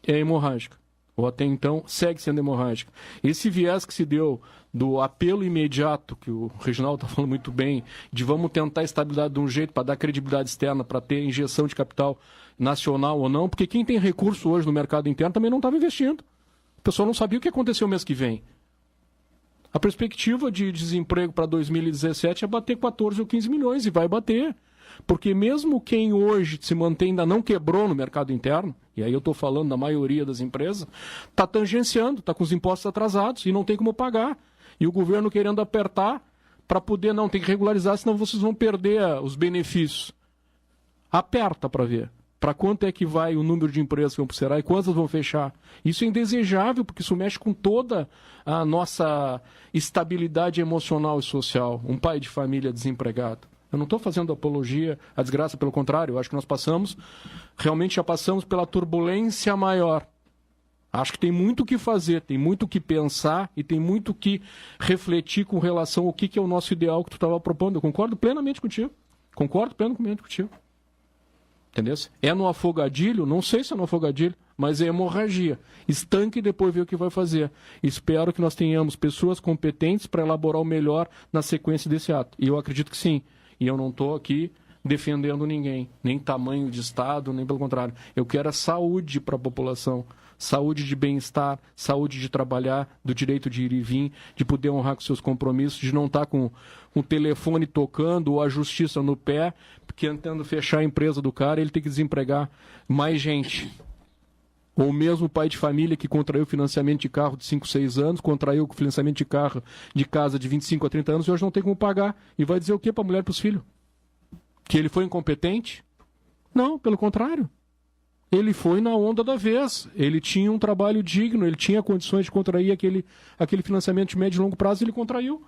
[SPEAKER 19] é hemorrágica. Ou até então, segue sendo hemorrágica. Esse viés que se deu do apelo imediato, que o Reginaldo está falando muito bem, de vamos tentar a estabilidade de um jeito para dar credibilidade externa, para ter injeção de capital nacional ou não, porque quem tem recurso hoje no mercado interno também não estava investindo. O pessoal não sabia o que aconteceu mês que vem. A perspectiva de desemprego para 2017 é bater 14 ou 15 milhões, e vai bater. Porque mesmo quem hoje se mantém, ainda não quebrou no mercado interno, e aí eu estou falando da maioria das empresas, está tangenciando, está com os impostos atrasados e não tem como pagar. E o governo querendo apertar para poder, não, tem que regularizar, senão vocês vão perder os benefícios. Aperta para ver. Para quanto é que vai o número de empresas que vão para o Será e quantas vão fechar? Isso é indesejável, porque isso mexe com toda a nossa estabilidade emocional e social. Um pai de família desempregado. Eu não estou fazendo apologia à desgraça, pelo contrário, eu acho que nós realmente já passamos pela turbulência maior. Acho que tem muito o que fazer, tem muito o que pensar e tem muito o que refletir com relação ao que é o nosso ideal que tu estava propondo. Eu concordo plenamente contigo. Entendeu? É no afogadilho? Não sei se é no afogadilho, mas é hemorragia. Estanque e depois ver o que vai fazer. Espero que nós tenhamos pessoas competentes para elaborar o melhor na sequência desse ato. E eu acredito que sim. E eu não estou aqui defendendo ninguém, nem tamanho de Estado, nem pelo contrário. Eu quero a saúde para a população, saúde de bem-estar, saúde de trabalhar, do direito de ir e vir, de poder honrar com seus compromissos, de não estar com o telefone tocando ou a justiça no pé, porque tentando fechar a empresa do cara, ele tem que desempregar mais gente. Ou mesmo o pai de família que contraiu financiamento de carro de 5, 6 anos, contraiu financiamento de carro de casa de 25 a 30 anos e hoje não tem como pagar. E vai dizer o quê para a mulher e para os filhos? Que ele foi incompetente? Não, pelo contrário. Ele foi na onda da vez. Ele tinha um trabalho digno, ele tinha condições de contrair aquele financiamento de médio e longo prazo e ele contraiu.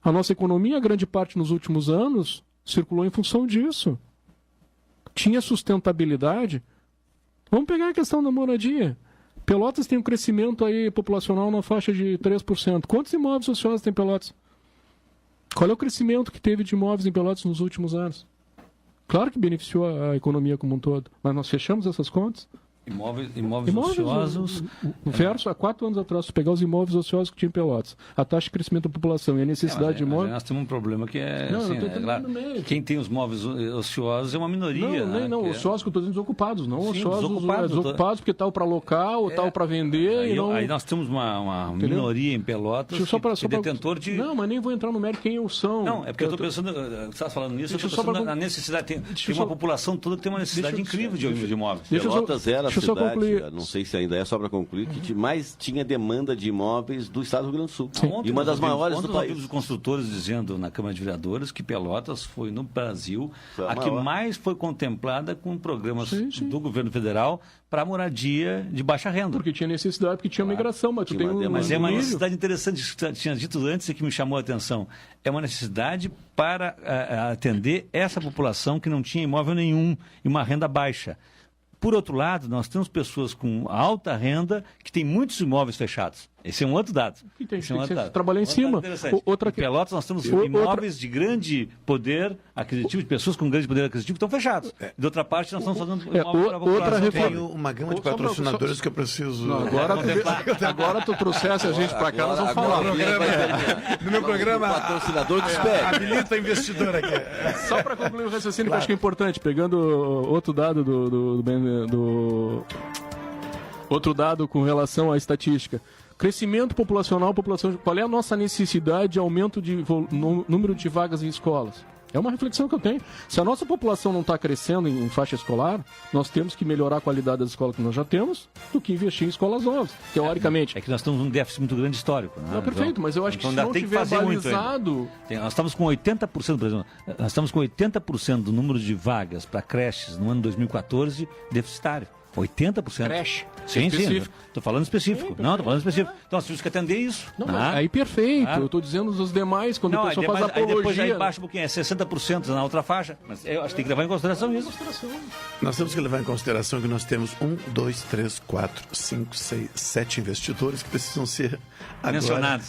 [SPEAKER 19] A nossa economia, grande parte nos últimos anos, circulou em função disso. Tinha sustentabilidade. Vamos pegar a questão da moradia. Pelotas tem um crescimento aí populacional na faixa de 3%. Quantos imóveis ociosos tem Pelotas? Qual é o crescimento que teve de imóveis em Pelotas nos últimos anos? Claro que beneficiou a economia como um todo, mas nós fechamos essas contas.
[SPEAKER 20] Imóveis ociosos.
[SPEAKER 19] Verso, há 4 anos atrás, se pegar os imóveis ociosos que tinha em Pelotas, a taxa de crescimento da população e a necessidade de imóveis.
[SPEAKER 20] Nós temos um problema que é.
[SPEAKER 19] Não,
[SPEAKER 20] assim,
[SPEAKER 19] eu tô entendendo
[SPEAKER 20] claro, quem tem os imóveis ociosos é uma minoria.
[SPEAKER 19] Não, ociosos que eu estou dizendo desocupados, não ociosos
[SPEAKER 20] desocupados,
[SPEAKER 19] porque tal para local, tal para vender.
[SPEAKER 20] Aí nós temos uma minoria em Pelotas que é detentor de.
[SPEAKER 19] Não, mas nem vou entrar no mérito quem são.
[SPEAKER 20] Não, é porque eu estou pensando, você está falando nisso, eu estou pensando na necessidade. Tem uma população toda que tem uma necessidade incrível de imóveis.
[SPEAKER 18] Pelotas era a cidade, não sei se ainda é, só para concluir, que mais tinha demanda de imóveis do estado do Rio Grande do Sul. E uma das maiores do país.
[SPEAKER 20] Nós vimos os construtores dizendo na Câmara de Vereadores que Pelotas foi, no Brasil, a que mais foi contemplada com programas do governo federal para moradia de baixa renda.
[SPEAKER 19] Porque tinha necessidade, porque tinha migração, mas tu tem
[SPEAKER 20] Mas é uma necessidade interessante, que você tinha dito antes e que me chamou a atenção. É uma necessidade para atender essa população que não tinha imóvel nenhum e uma renda baixa. Por outro lado, nós temos pessoas com alta renda que têm muitos imóveis fechados. Esse é um outro dado.
[SPEAKER 19] Trabalhar em cima.
[SPEAKER 20] Em Pelotas nós temos imóveis de grande poder aquisitivo, de pessoas com grande poder aquisitivo que estão fechados. De outra parte, nós estamos fazendo imóveis para a população.
[SPEAKER 1] Tenho uma gama de patrocinadores que eu preciso...
[SPEAKER 19] Não, agora tu trouxesse a gente para cá, nós vamos falar.
[SPEAKER 1] No meu programa,
[SPEAKER 18] patrocinador que espera.
[SPEAKER 1] Habilita investidor aqui.
[SPEAKER 19] Só para concluir o raciocínio, que eu acho que é importante, pegando outro dado outro dado com relação à estatística. Crescimento populacional, qual é a nossa necessidade de aumento de número de vagas em escolas? É uma reflexão que eu tenho. Se a nossa população não está crescendo em faixa escolar, nós temos que melhorar a qualidade das escolas que nós já temos do que investir em escolas novas, teoricamente.
[SPEAKER 20] É que nós temos um déficit muito grande histórico. Né?
[SPEAKER 19] Não, perfeito, mas eu acho que se não tiver balizado...
[SPEAKER 20] Nós estamos com 80%, por exemplo, nós estamos com 80% do número de vagas para creches no ano 2014 deficitário. 80%.
[SPEAKER 19] Creche.
[SPEAKER 20] Sim. Estou falando específico. Estou falando específico. Então nós temos que atender isso.
[SPEAKER 19] Aí perfeito. Eu estou dizendo os demais, quando a pessoa faz apologia.
[SPEAKER 20] Aí depois aí baixa um pouquinho, é 60% na outra faixa. Mas eu acho que tem que levar em consideração isso.
[SPEAKER 1] Nós temos que levar em consideração que nós temos 1, 2, 3, 4, 5, 6, 7 investidores que precisam ser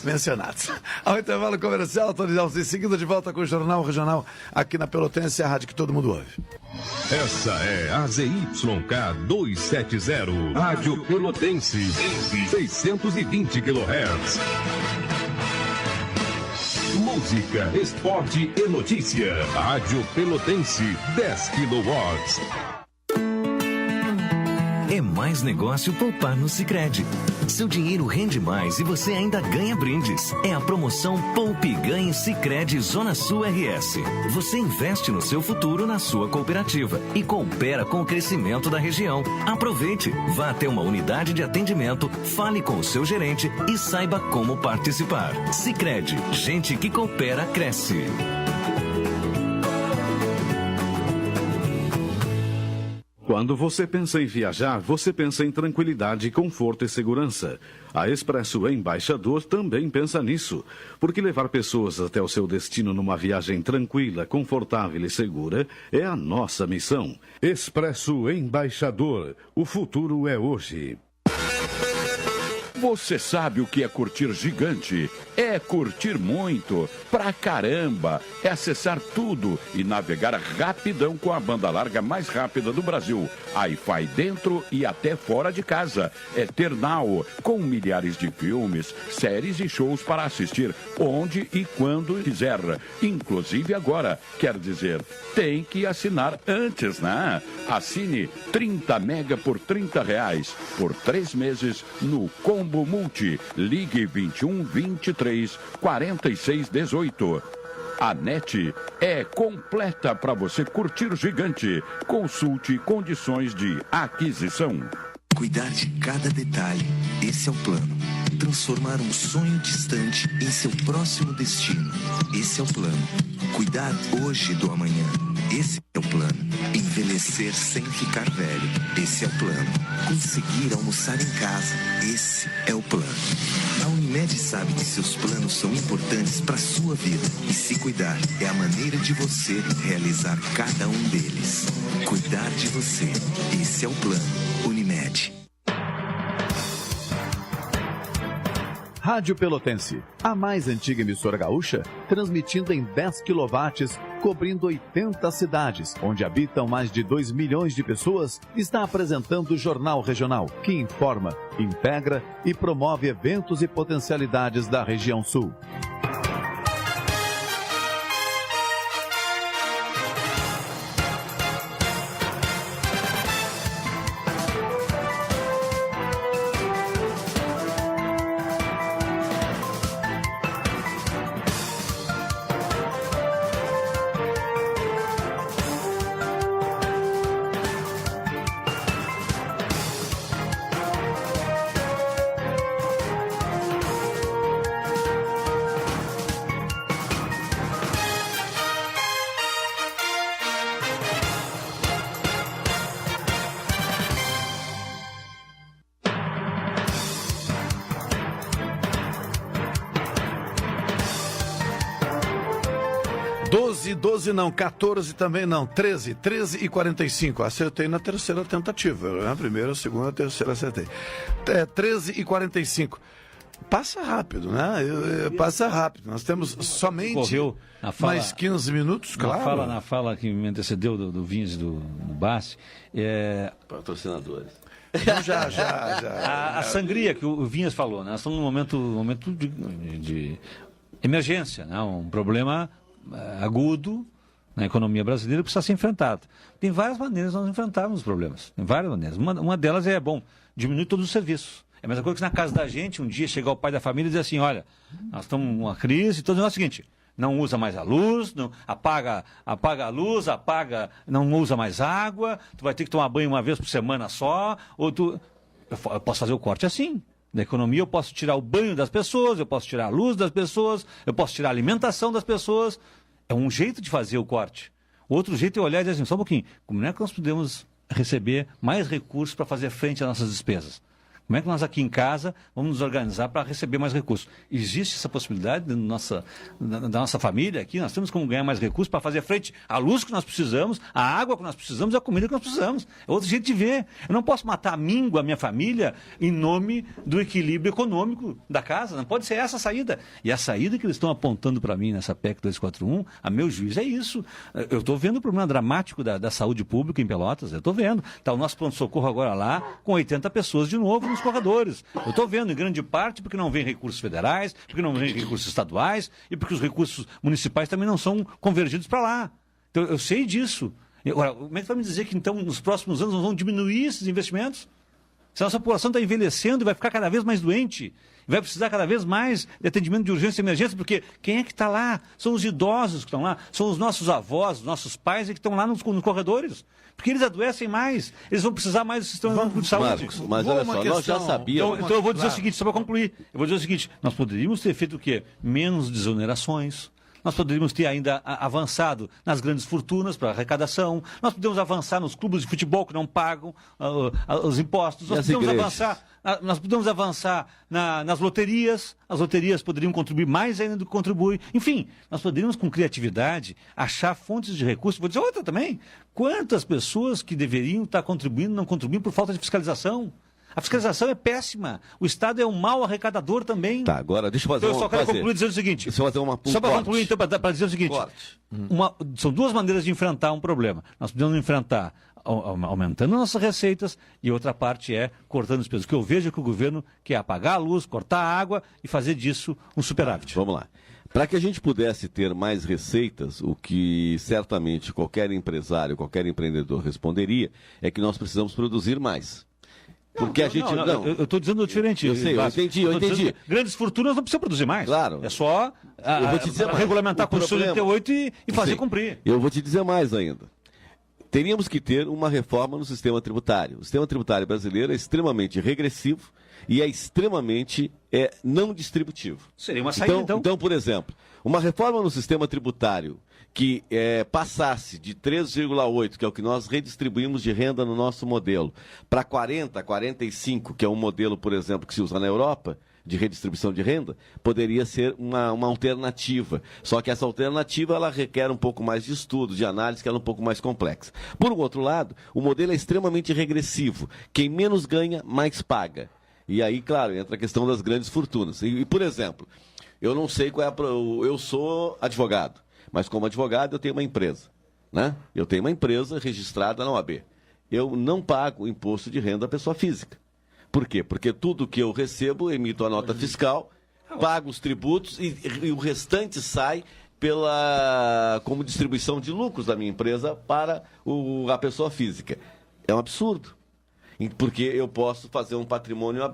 [SPEAKER 1] mencionados. Ao intervalo comercial, atualizamos em seguida de volta com o Jornal Regional aqui na Pelotense, a rádio que todo mundo ouve.
[SPEAKER 12] Essa é a ZYK 270, Rádio Pelotense, 620 kHz. Música, esporte e notícia. Rádio Pelotense, 10 kW.
[SPEAKER 3] É mais negócio poupar no Sicredi. Seu dinheiro rende mais e você ainda ganha brindes. É a promoção Poupe e Ganhe Sicredi Zona Sul RS. Você investe no seu futuro na sua cooperativa e coopera com o crescimento da região. Aproveite, vá até uma unidade de atendimento, fale com o seu gerente e saiba como participar. Sicredi, gente que coopera cresce.
[SPEAKER 16] Quando você pensa em viajar, você pensa em tranquilidade, conforto e segurança. A Expresso Embaixador também pensa nisso, porque levar pessoas até o seu destino numa viagem tranquila, confortável e segura é a nossa missão. Expresso Embaixador, o futuro é hoje.
[SPEAKER 21] Você sabe o que é curtir gigante? É curtir muito, pra caramba. É acessar tudo e navegar rapidão com a banda larga mais rápida do Brasil. Wi-Fi dentro e até fora de casa. É ter Now, com milhares de filmes, séries e shows para assistir onde e quando quiser. Inclusive agora. Quer dizer, tem que assinar antes, né? Assine 30 mega por R$30 por 3 meses no Combo Multi. Ligue 21 23 46 18. A NET é completa para você curtir gigante. Consulte condições de aquisição.
[SPEAKER 4] Cuidar de cada detalhe, esse é o plano. Transformar um sonho distante em seu próximo destino. Esse é o plano. Cuidar hoje do amanhã. Esse é o plano. Envelhecer sem ficar velho. Esse é o plano. Conseguir almoçar em casa. Esse é o plano. A Unimed sabe que seus planos são importantes para sua vida. E se cuidar é a maneira de você realizar cada um deles. Cuidar de você. Esse é o plano. Unimed.
[SPEAKER 17] Rádio Pelotense, a mais antiga emissora gaúcha, transmitindo em 10 kW, cobrindo 80 cidades, onde habitam mais de 2 milhões de pessoas, está apresentando o Jornal Regional, que informa, integra e promove eventos e potencialidades da região sul.
[SPEAKER 1] Não, 14 também não, 13 e 45, acertei na terceira tentativa, na primeira, segunda, terceira acertei. 13 e 45, passa rápido, né? Passa rápido, nós temos somente mais 15 minutos, claro.
[SPEAKER 20] Na fala que me antecedeu do Vinhas e do Bassi,
[SPEAKER 18] patrocinadores.
[SPEAKER 1] Então, já.
[SPEAKER 20] A sangria que o Vinhas falou, né? Nós estamos num momento de emergência, né? Um problema agudo na economia brasileira que precisa ser enfrentado. Tem várias maneiras de nós enfrentarmos os problemas. Tem várias maneiras. Uma delas é, diminuir todos os serviços. É a mesma coisa que na casa da gente, um dia chegar o pai da família e dizer assim, olha, nós estamos numa crise, então é o seguinte, não usa mais a luz, não, apaga a luz, não usa mais água, tu vai ter que tomar banho uma vez por semana só, ou eu posso fazer o corte assim. Da economia eu posso tirar o banho das pessoas, eu posso tirar a luz das pessoas, eu posso tirar a alimentação das pessoas. É um jeito de fazer o corte. Outro jeito é olhar e dizer assim, só um pouquinho, como é que nós podemos receber mais recursos para fazer frente às nossas despesas? Como é que nós aqui em casa vamos nos organizar para receber mais recursos? Existe essa possibilidade da nossa família aqui? Nós temos como ganhar mais recursos para fazer frente à luz que nós precisamos, à água que nós precisamos e à comida que nós precisamos. É outro jeito de ver. Eu não posso matar a minha família, em nome do equilíbrio econômico da casa. Não pode ser essa a saída. E a saída que eles estão apontando para mim nessa PEC 241, a meu juízo, é isso. Eu estou vendo o problema dramático da saúde pública em Pelotas. Eu estou vendo. Está o nosso pronto-socorro agora lá, com 80 pessoas de novo nos corredores. Eu estou vendo, em grande parte, porque não vem recursos federais, porque não vem recursos estaduais e porque os recursos municipais também não são convergidos para lá. Então, eu sei disso. Agora, como é que vai me dizer que, então, nos próximos anos, nós vamos diminuir esses investimentos? Se a nossa população está envelhecendo e vai ficar cada vez mais doente, vai precisar cada vez mais de atendimento de urgência e emergência, porque quem é que está lá? São os idosos que estão lá, são os nossos avós, os nossos pais que estão lá nos corredores. Porque eles adoecem mais, eles vão precisar mais do sistema único de saúde.
[SPEAKER 18] Marcos, mas olha só, nós já sabíamos.
[SPEAKER 20] Então eu vou dizer o seguinte, só para concluir, eu vou dizer o seguinte, nós poderíamos ter feito o quê? Menos desonerações. Nós poderíamos ter ainda avançado nas grandes fortunas para arrecadação. Nós podemos avançar nos clubes de futebol que não pagam os impostos. Nós podemos avançar nas loterias. As loterias poderiam contribuir mais ainda do que contribuem. Enfim, nós poderíamos, com criatividade, achar fontes de recursos. Vou dizer outra também. Quantas pessoas que deveriam estar contribuindo não contribuem por falta de fiscalização? A fiscalização é péssima. O Estado é um mau arrecadador também.
[SPEAKER 18] Tá, agora deixa eu fazer
[SPEAKER 20] eu só quero concluir dizendo o seguinte.
[SPEAKER 18] Deixa eu fazer
[SPEAKER 20] só para concluir, então, para dizer o seguinte. São duas maneiras de enfrentar um problema. Nós podemos enfrentar aumentando nossas receitas e outra parte é cortando despesas. O que eu vejo é que o governo quer apagar a luz, cortar a água e fazer disso um superávit.
[SPEAKER 18] Vamos lá. Para que a gente pudesse ter mais receitas, o que certamente qualquer empresário, qualquer empreendedor responderia é que nós precisamos produzir mais. Porque a gente não.
[SPEAKER 20] Eu estou dizendo diferente.
[SPEAKER 18] Eu sei, eu entendi.
[SPEAKER 20] Grandes fortunas não precisam produzir mais.
[SPEAKER 18] Claro.
[SPEAKER 20] É só regulamentar a Constituição de 88 e fazer cumprir.
[SPEAKER 18] Eu vou te dizer mais ainda. Teríamos que ter uma reforma no sistema tributário. O sistema tributário brasileiro é extremamente regressivo e é extremamente não distributivo.
[SPEAKER 20] Seria uma saída, então.
[SPEAKER 18] Então, por exemplo, uma reforma no sistema tributário que passasse de 3,8, que é o que nós redistribuímos de renda no nosso modelo, para 40, 45, que é um modelo, por exemplo, que se usa na Europa, de redistribuição de renda, poderia ser uma alternativa. Só que essa alternativa ela requer um pouco mais de estudo, de análise, que ela é um pouco mais complexa. Por um outro lado, o modelo é extremamente regressivo. Quem menos ganha, mais paga. E aí, claro, entra a questão das grandes fortunas. E por exemplo, eu não sei qual é eu sou advogado, mas como advogado eu tenho uma empresa, né? Eu tenho uma empresa registrada na OAB. Eu não pago imposto de renda à pessoa física. Por quê? Porque tudo que eu recebo, emito a nota fiscal, pago os tributos e o restante sai como distribuição de lucros da minha empresa para a pessoa física. É um absurdo. Porque eu posso fazer um patrimônio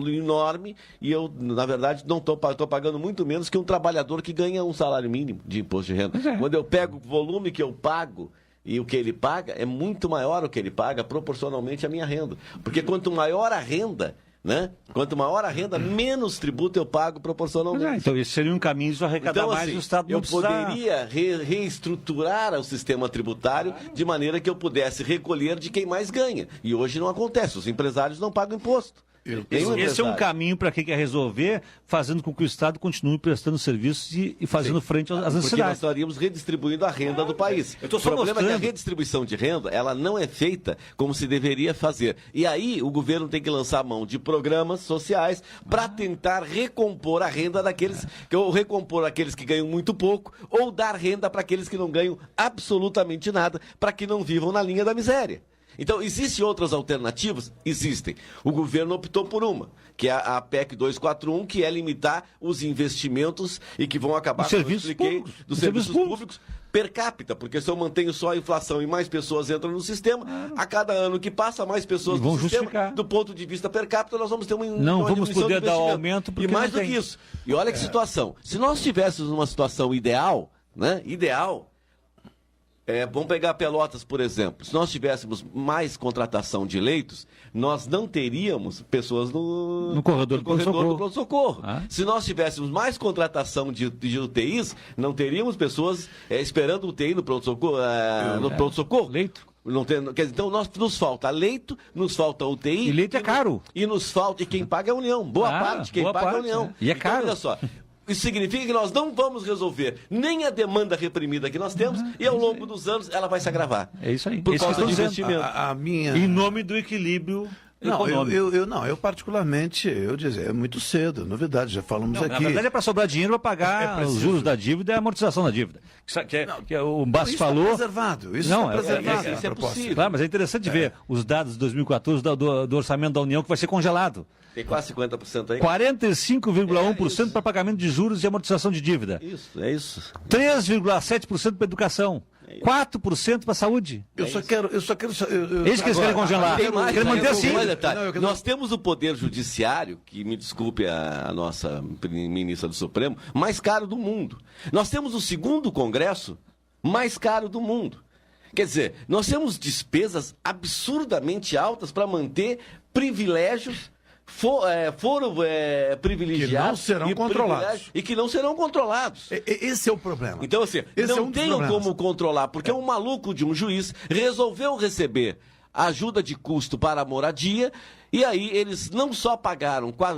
[SPEAKER 18] enorme e eu, na verdade, não estou pagando muito menos que um trabalhador que ganha um salário mínimo de imposto de renda. Quando eu pego o volume que eu pago e o que ele paga, é muito maior o que ele paga proporcionalmente à minha renda. Porque quanto maior a renda, né? Quanto maior a renda, menos tributo eu pago proporcionalmente.
[SPEAKER 2] Então, esse seria um caminho de arrecadar
[SPEAKER 18] então,
[SPEAKER 2] mais
[SPEAKER 18] assim,
[SPEAKER 2] o Estado
[SPEAKER 18] eu poderia reestruturar o sistema tributário de maneira que eu pudesse recolher de quem mais ganha. E hoje não acontece, os empresários não pagam imposto.
[SPEAKER 2] Esse é um caminho para quem quer resolver, fazendo com que o Estado continue prestando serviços e fazendo frente às necessidades.
[SPEAKER 18] Porque nós estaríamos redistribuindo a renda do país. O problema é que a redistribuição de renda, ela não é feita como se deveria fazer. E aí o governo tem que lançar mão de programas sociais para tentar recompor a renda daqueles, ou recompor aqueles que ganham muito pouco, ou dar renda para aqueles que não ganham absolutamente nada, para que não vivam na linha da miséria. Então, existem outras alternativas? Existem. O governo optou por uma, que é a PEC 241, que é limitar os investimentos e que vão acabar,
[SPEAKER 2] dos serviços
[SPEAKER 18] públicos per capita, porque se eu mantenho só a inflação e mais pessoas entram no sistema, a cada ano que passa, mais pessoas no sistema, do ponto de vista per capita, nós vamos ter uma
[SPEAKER 2] vamos poder dar o aumento porque
[SPEAKER 18] e mais do que isso. E olha que situação. Se nós tivéssemos uma situação ideal, né? Vamos pegar Pelotas, por exemplo. Se nós tivéssemos mais contratação de leitos, nós não teríamos pessoas no corredor do pronto-socorro. Se nós tivéssemos mais contratação de UTIs, não teríamos pessoas esperando UTI no pronto-socorro.
[SPEAKER 2] Leito.
[SPEAKER 18] Então, nos falta leito, nos falta UTI.
[SPEAKER 2] E leito é caro.
[SPEAKER 18] E nos falta. E quem paga é a União. Boa parte quem paga é a União.
[SPEAKER 2] E é caro.
[SPEAKER 18] Olha só. Isso significa que nós não vamos resolver nem a demanda reprimida que nós temos e ao longo dos anos ela vai se agravar.
[SPEAKER 2] É isso aí.
[SPEAKER 18] Por causa de investimento.
[SPEAKER 2] Em nome do equilíbrio econômico.
[SPEAKER 1] Eu particularmente, é muito cedo, novidade, já falamos aqui.
[SPEAKER 2] Na verdade é para sobrar dinheiro para pagar os juros da dívida e a amortização da dívida. Que o Bastos falou...
[SPEAKER 1] Isso está preservado.
[SPEAKER 18] Isso é possível.
[SPEAKER 2] Claro, mas é interessante ver os dados de 2014 do orçamento da União que vai ser congelado.
[SPEAKER 18] Tem quase 50% aí.
[SPEAKER 2] 45,1% para pagamento de juros e amortização de dívida.
[SPEAKER 18] É isso.
[SPEAKER 2] 3,7% para educação. 4% para a saúde.
[SPEAKER 1] Eles
[SPEAKER 2] que eles querem congelar.
[SPEAKER 18] Querem manter assim. Nós temos o Poder Judiciário, que me desculpe a nossa ministra do Supremo, mais caro do mundo. Nós temos o segundo Congresso mais caro do mundo. Quer dizer, nós temos despesas absurdamente altas para manter privilégios privilegiados
[SPEAKER 1] que não serão controlados.
[SPEAKER 18] E que não serão controlados.
[SPEAKER 1] Esse é o problema.
[SPEAKER 18] Então, assim, não tem como controlar, porque um maluco de um juiz resolveu receber ajuda de custo para a moradia, e aí eles não só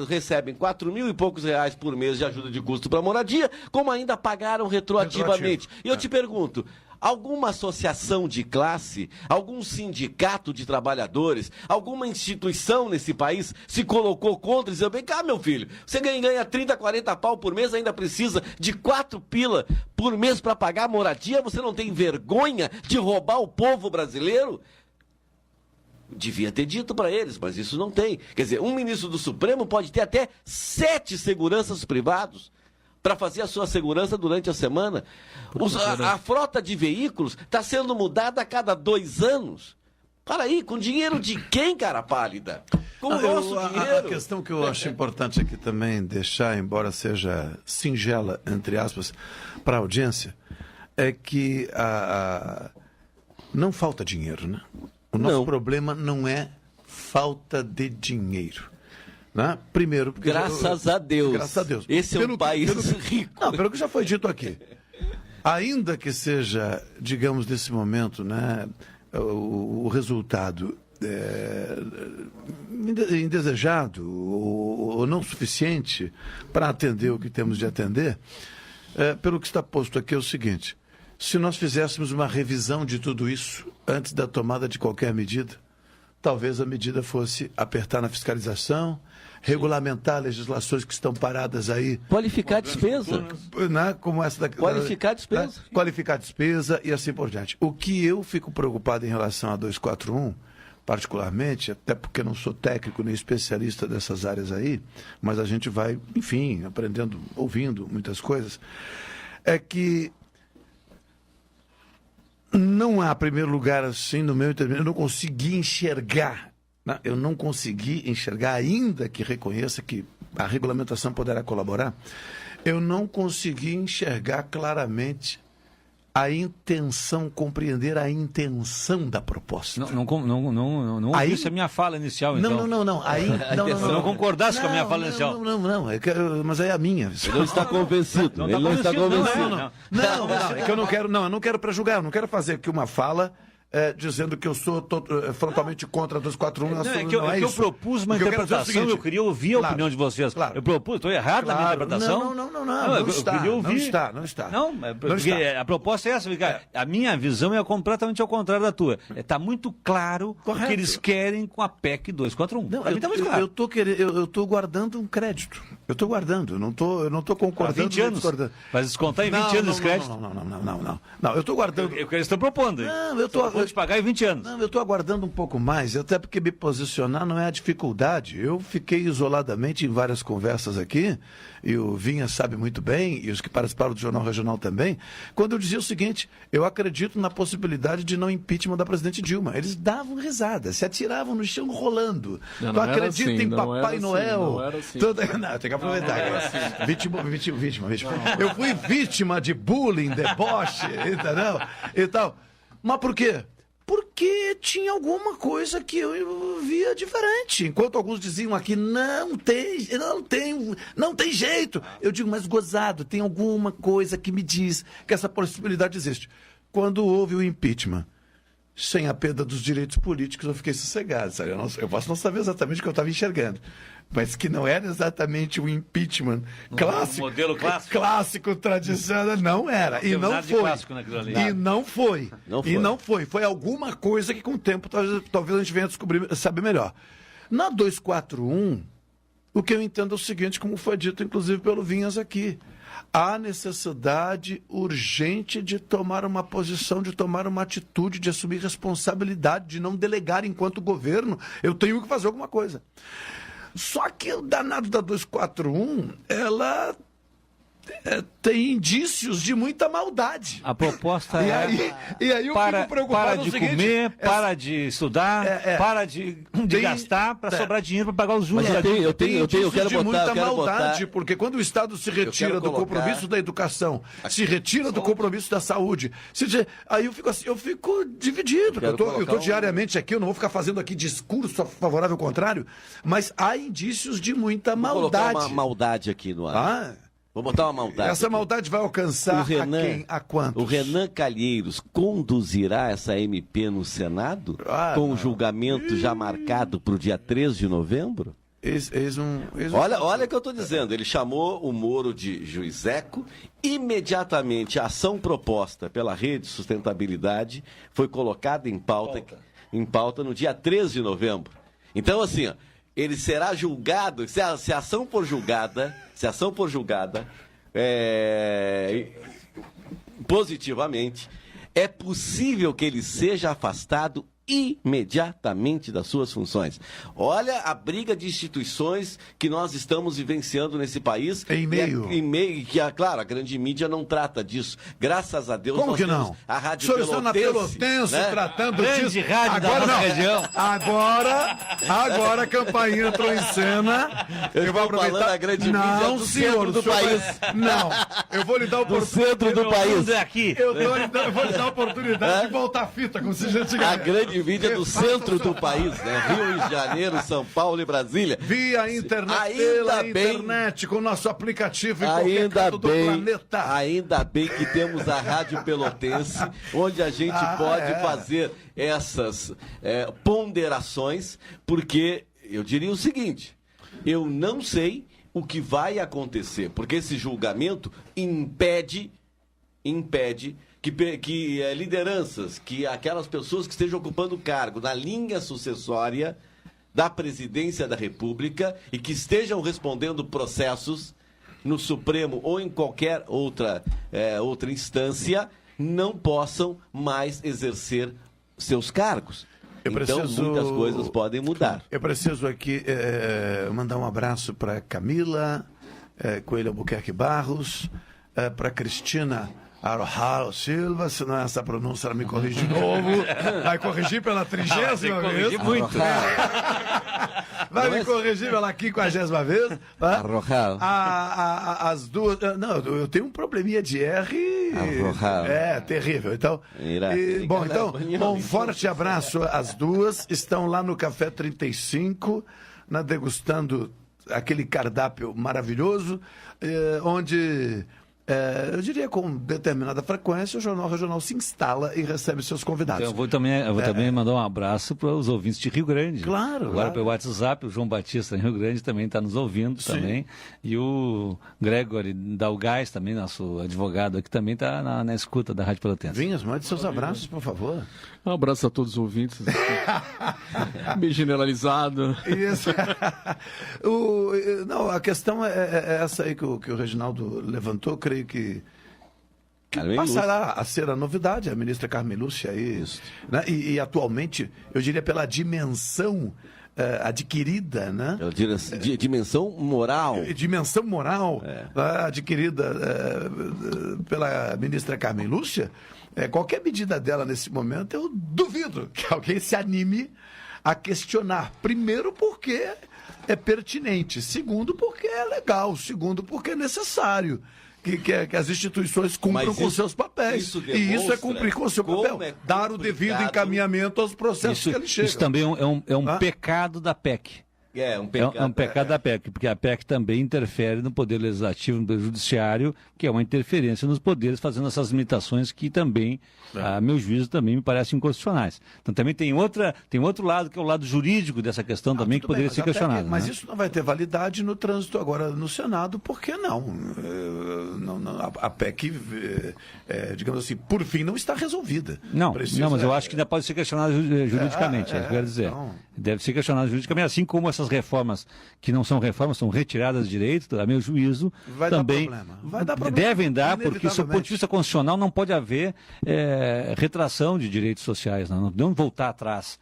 [SPEAKER 18] recebem 4 mil e poucos reais por mês de ajuda de custo para a moradia, como ainda pagaram retroativamente. E eu te pergunto, alguma associação de classe, algum sindicato de trabalhadores, alguma instituição nesse país se colocou contra e dizendo, vem cá, meu filho, você ganha 30, 40 pau por mês, ainda precisa de 4 pila por mês para pagar a moradia? Você não tem vergonha de roubar o povo brasileiro? Devia ter dito para eles, mas isso não tem. Quer dizer, um ministro do Supremo pode ter até 7 seguranças privados para fazer a sua segurança durante a semana. A frota de veículos está sendo mudada a cada 2 anos. Para aí, com dinheiro de quem, cara pálida? Com o nosso dinheiro.
[SPEAKER 1] A questão que eu acho importante aqui também deixar, embora seja singela, entre aspas, para a audiência, é que não falta dinheiro, né? O nosso problema não é falta de dinheiro. Né? Primeiro, porque
[SPEAKER 18] graças a Deus.
[SPEAKER 1] Graças a Deus.
[SPEAKER 18] Esse é um país rico.
[SPEAKER 1] Não, pelo que já foi dito aqui. ainda que seja, digamos, nesse momento, né, o resultado indesejado ou não suficiente para atender o que temos de atender, pelo que está posto aqui é o seguinte: se nós fizéssemos uma revisão de tudo isso antes da tomada de qualquer medida, talvez a medida fosse apertar na fiscalização, regulamentar legislações que estão paradas aí.
[SPEAKER 18] Qualificar a despesa.
[SPEAKER 1] Né, como essa daqui.
[SPEAKER 18] Qualificar a despesa.
[SPEAKER 1] Né, qualificar a despesa e assim por diante. O que eu fico preocupado em relação a 241, particularmente, até porque não sou técnico nem especialista dessas áreas aí, mas a gente vai, enfim, aprendendo, ouvindo muitas coisas, é que não há, em primeiro lugar, assim, no meu entendimento, eu não consegui enxergar, ainda que reconheça que a regulamentação poderá colaborar, eu não consegui enxergar claramente a intenção, compreender a intenção da proposta.
[SPEAKER 2] Não ouvi essa minha fala inicial, então.
[SPEAKER 1] Não.
[SPEAKER 2] Não concordasse com a minha fala inicial.
[SPEAKER 1] Não, mas é a minha.
[SPEAKER 18] Ele não está convencido.
[SPEAKER 2] Ele não está convencido.
[SPEAKER 1] É que eu não quero pré-julgar, eu não quero fazer aqui uma fala dizendo que eu sou frontalmente contra a 241.
[SPEAKER 2] Eu propus uma interpretação, eu queria ouvir a opinião de vocês. Claro. Eu propus, estou errado na minha interpretação?
[SPEAKER 1] Não está.
[SPEAKER 2] Porque a proposta é essa, a minha visão é completamente ao contrário da tua. Está muito claro o que eles querem com a PEC 241.
[SPEAKER 1] Está muito claro. Eu estou guardando um crédito. Eu estou guardando, eu não estou concordando.
[SPEAKER 2] 20 anos. Vai descontar em 20 anos esse crédito?
[SPEAKER 1] Não, eu estou guardando.
[SPEAKER 2] É o que eles estão propondo.
[SPEAKER 1] Não, eu estou
[SPEAKER 2] te pagar em 20 anos.
[SPEAKER 1] Não, eu estou aguardando um pouco mais, até porque me posicionar não é a dificuldade. Eu fiquei isoladamente em várias conversas aqui, e o Vinha sabe muito bem, e os que participaram do Jornal Regional também, quando eu dizia o seguinte: eu acredito na possibilidade de não impeachment da presidente Dilma. Eles davam risada, se atiravam no chão rolando. Tu acredita em Papai Noel?
[SPEAKER 19] Não era assim.
[SPEAKER 1] Não, tem que aproveitar. Vítima. Eu fui vítima de bullying, deboche, entendeu? E tal. Mas por quê? Porque tinha alguma coisa que eu via diferente. Enquanto alguns diziam aqui, não tem jeito. Eu digo, mas gozado, tem alguma coisa que me diz que essa possibilidade existe. Quando houve o impeachment, sem a perda dos direitos políticos, eu fiquei sossegado, sabe? Eu posso não saber exatamente o que eu estava enxergando, mas que não era exatamente o impeachment clássico,
[SPEAKER 2] modelo
[SPEAKER 1] clássico tradicional, não era. E não foi. E não foi. Foi alguma coisa que com o tempo talvez a gente venha descobrir, saber melhor. Na 241, o que eu entendo é o seguinte, como foi dito inclusive pelo Vinhas aqui: há necessidade urgente de tomar uma posição, de tomar uma atitude, de assumir responsabilidade, de não delegar enquanto governo. Eu tenho que fazer alguma coisa. Só que o danado da 241, ela tem indícios de muita maldade.
[SPEAKER 2] A proposta
[SPEAKER 1] e aí eu fico preocupado.
[SPEAKER 2] Para de comer, para de estudar, para de gastar, para sobrar dinheiro para pagar os juros.
[SPEAKER 18] Mas eu quero botar,
[SPEAKER 1] porque quando o Estado se retira do compromisso da educação, se retira do compromisso da saúde, aí eu fico dividido. Eu estou diariamente aqui, eu não vou ficar fazendo aqui discurso favorável ao contrário, mas há indícios de muita maldade.
[SPEAKER 18] Vou colocar uma maldade aqui no ar. Vou botar uma maldade.
[SPEAKER 1] Essa maldade vai alcançar a quantos?
[SPEAKER 18] O Renan Calheiros conduzirá essa MP no Senado? Com o julgamento já marcado para o dia 3 de novembro? Olha o que eu estou dizendo. Ele chamou o Moro de juizeco. Imediatamente a ação proposta pela Rede Sustentabilidade foi colocada em pauta no dia 3 de novembro. Então, assim, ó, ele será julgado, se a ação for julgada, positivamente, é possível que ele seja afastado imediatamente das suas funções. Olha a briga de instituições que nós estamos vivenciando nesse país.
[SPEAKER 1] Em meio.
[SPEAKER 18] Claro, a grande mídia não trata disso. Graças a Deus.
[SPEAKER 1] Como que não?
[SPEAKER 18] A Rádio Pelotense,
[SPEAKER 1] na Pelotense, né? Tratando
[SPEAKER 2] grande
[SPEAKER 1] disso.
[SPEAKER 2] Rádio da nossa região.
[SPEAKER 1] Agora a campainha entrou em cena.
[SPEAKER 18] Eu vou aproveitar a grande mídia do centro do país.
[SPEAKER 1] Não, eu vou lhe dar a
[SPEAKER 18] oportunidade. Do centro do país.
[SPEAKER 1] Eu vou lhe dar a oportunidade de voltar a fita, como se já tivesse.
[SPEAKER 18] A grande mídia do centro do país, né? Rio de Janeiro, São Paulo e Brasília.
[SPEAKER 1] Via internet, pela internet, com o nosso aplicativo em qualquer canto do planeta.
[SPEAKER 18] Ainda bem que temos a Rádio Pelotense, onde a gente pode fazer essas ponderações, porque eu diria o seguinte, eu não sei o que vai acontecer, porque esse julgamento impede que lideranças, que aquelas pessoas que estejam ocupando cargo na linha sucessória da presidência da República e que estejam respondendo processos no Supremo ou em qualquer outra instância, não possam mais exercer seus cargos. Então, muitas coisas podem mudar.
[SPEAKER 1] Eu preciso aqui mandar um abraço para Camila Coelho Albuquerque Barros, para Cristina Arojal Silva, se não é essa pronúncia, ela me corrige de novo. Vai corrigir pela 30ª vez.
[SPEAKER 2] Corrigir muito.
[SPEAKER 1] Vai me corrigir pela 50ª vez.
[SPEAKER 18] Arojal.
[SPEAKER 1] As duas. Não, eu tenho um probleminha de R.
[SPEAKER 18] Arojal.
[SPEAKER 1] Terrível. Então, um forte abraço às duas. Estão lá no Café 35, degustando aquele cardápio maravilhoso, onde. Eu diria com determinada frequência o Jornal Regional se instala e recebe seus convidados.
[SPEAKER 20] Então, eu vou também mandar um abraço para os ouvintes de Rio Grande.
[SPEAKER 1] Claro.
[SPEAKER 20] Agora pelo WhatsApp, o João Batista em Rio Grande também está nos ouvindo. Sim. Também. E o Gregory Dalgais, também, nosso advogado aqui, também está na escuta da Rádio Pelotense.
[SPEAKER 1] Vinhas, mande seus abraços, por favor.
[SPEAKER 19] Um abraço a todos os ouvintes. Meio generalizado.
[SPEAKER 1] Isso. Não, a questão é essa aí que o Reginaldo levantou, creio que passará a ser a novidade, a ministra Carmen Lúcia aí, né? E atualmente, eu diria pela dimensão adquirida, né?
[SPEAKER 18] Dimensão moral.
[SPEAKER 1] Dimensão moral adquirida pela ministra Carmen Lúcia. Qualquer medida dela nesse momento, eu duvido que alguém se anime a questionar. Primeiro, porque é pertinente. Segundo, porque é legal. Segundo, porque é necessário que as instituições cumpram com seus papéis. E isso é cumprir com o seu papel. Dar o devido encaminhamento aos processos que eles chegam.
[SPEAKER 20] Isso também é um pecado da PEC.
[SPEAKER 18] É um
[SPEAKER 20] pecado da PEC, porque a PEC também interfere no Poder Legislativo, no Poder Judiciário, que é uma interferência nos poderes, fazendo essas limitações que também, a meu juízo, também me parecem inconstitucionais. Então também tem outro lado, que é o lado jurídico dessa questão também, que poderia ser questionado.
[SPEAKER 1] Mas isso não vai ter validade no trânsito agora no Senado, por que não? A PEC, digamos assim, por fim, não está resolvida.
[SPEAKER 20] Não, mas eu acho que ainda pode ser questionado juridicamente, é isso que eu quero dizer. Deve ser questionado juridicamente, assim como essas reformas que não são reformas, são retiradas de direito, a meu juízo, também devem dar, porque do ponto de vista constitucional não pode haver retração de direitos sociais, não voltar atrás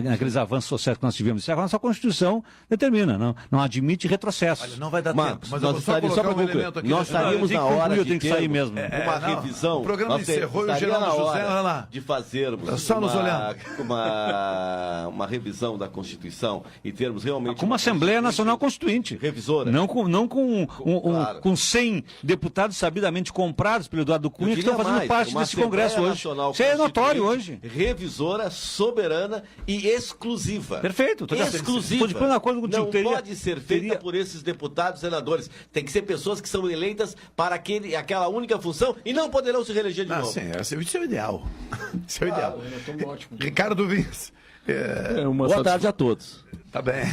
[SPEAKER 20] naqueles avanços sociais que nós tivemos. A nossa Constituição determina, não admite retrocesso.
[SPEAKER 1] Olha, não vai dar tempo, mas
[SPEAKER 18] nós estaríamos na hora de ter uma revisão.
[SPEAKER 1] O programa encerrou e o Geraldo José, olha lá.
[SPEAKER 18] De fazermos
[SPEAKER 1] só nos olhando.
[SPEAKER 18] Uma revisão da Constituição e termos realmente
[SPEAKER 20] com uma Assembleia Nacional Constituinte.
[SPEAKER 18] Revisora.
[SPEAKER 20] Não com 100 deputados sabidamente comprados pelo Eduardo Cunha que estão fazendo parte desse Congresso hoje. Isso é notório hoje.
[SPEAKER 18] Revisora, soberana e exclusiva.
[SPEAKER 20] Perfeito.
[SPEAKER 18] Exclusiva.
[SPEAKER 20] Estou de acordo contigo.
[SPEAKER 18] Não pode ser feita por esses deputados e senadores. Tem que ser pessoas que são eleitas para aquela única função e não poderão se reeleger de novo.
[SPEAKER 1] Sim, isso é o ideal. Isso é o ideal. Ricardo Vinhas.
[SPEAKER 18] Boa tarde a todos.
[SPEAKER 1] Tá bem.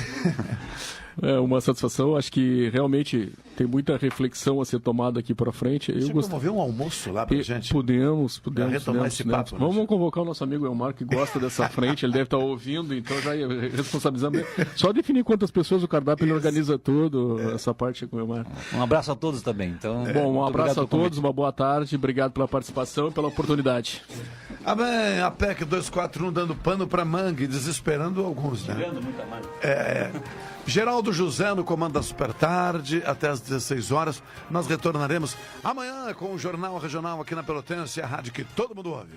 [SPEAKER 19] É uma satisfação, acho que realmente tem muita reflexão a ser tomada aqui para frente.
[SPEAKER 1] Você promoveu um almoço lá pra gente?
[SPEAKER 19] Podemos
[SPEAKER 1] retomar esse papo.
[SPEAKER 19] Vamos convocar o nosso amigo Elmar, que gosta dessa frente, ele deve estar ouvindo, então já responsabilizamos. Só definir quantas pessoas o cardápio ele organiza tudo, essa parte com o Elmar.
[SPEAKER 20] Um abraço a todos também. Então,
[SPEAKER 19] bom, um abraço a todos, uma boa tarde, obrigado pela participação e pela oportunidade.
[SPEAKER 1] A PEC 241 dando pano para manga e desesperando alguns, né?
[SPEAKER 20] Muita manga.
[SPEAKER 1] Geraldo José no comando da Super Tarde, até às 16 horas. Nós retornaremos amanhã com o Jornal Regional aqui na Pelotense, a rádio que todo mundo ouve.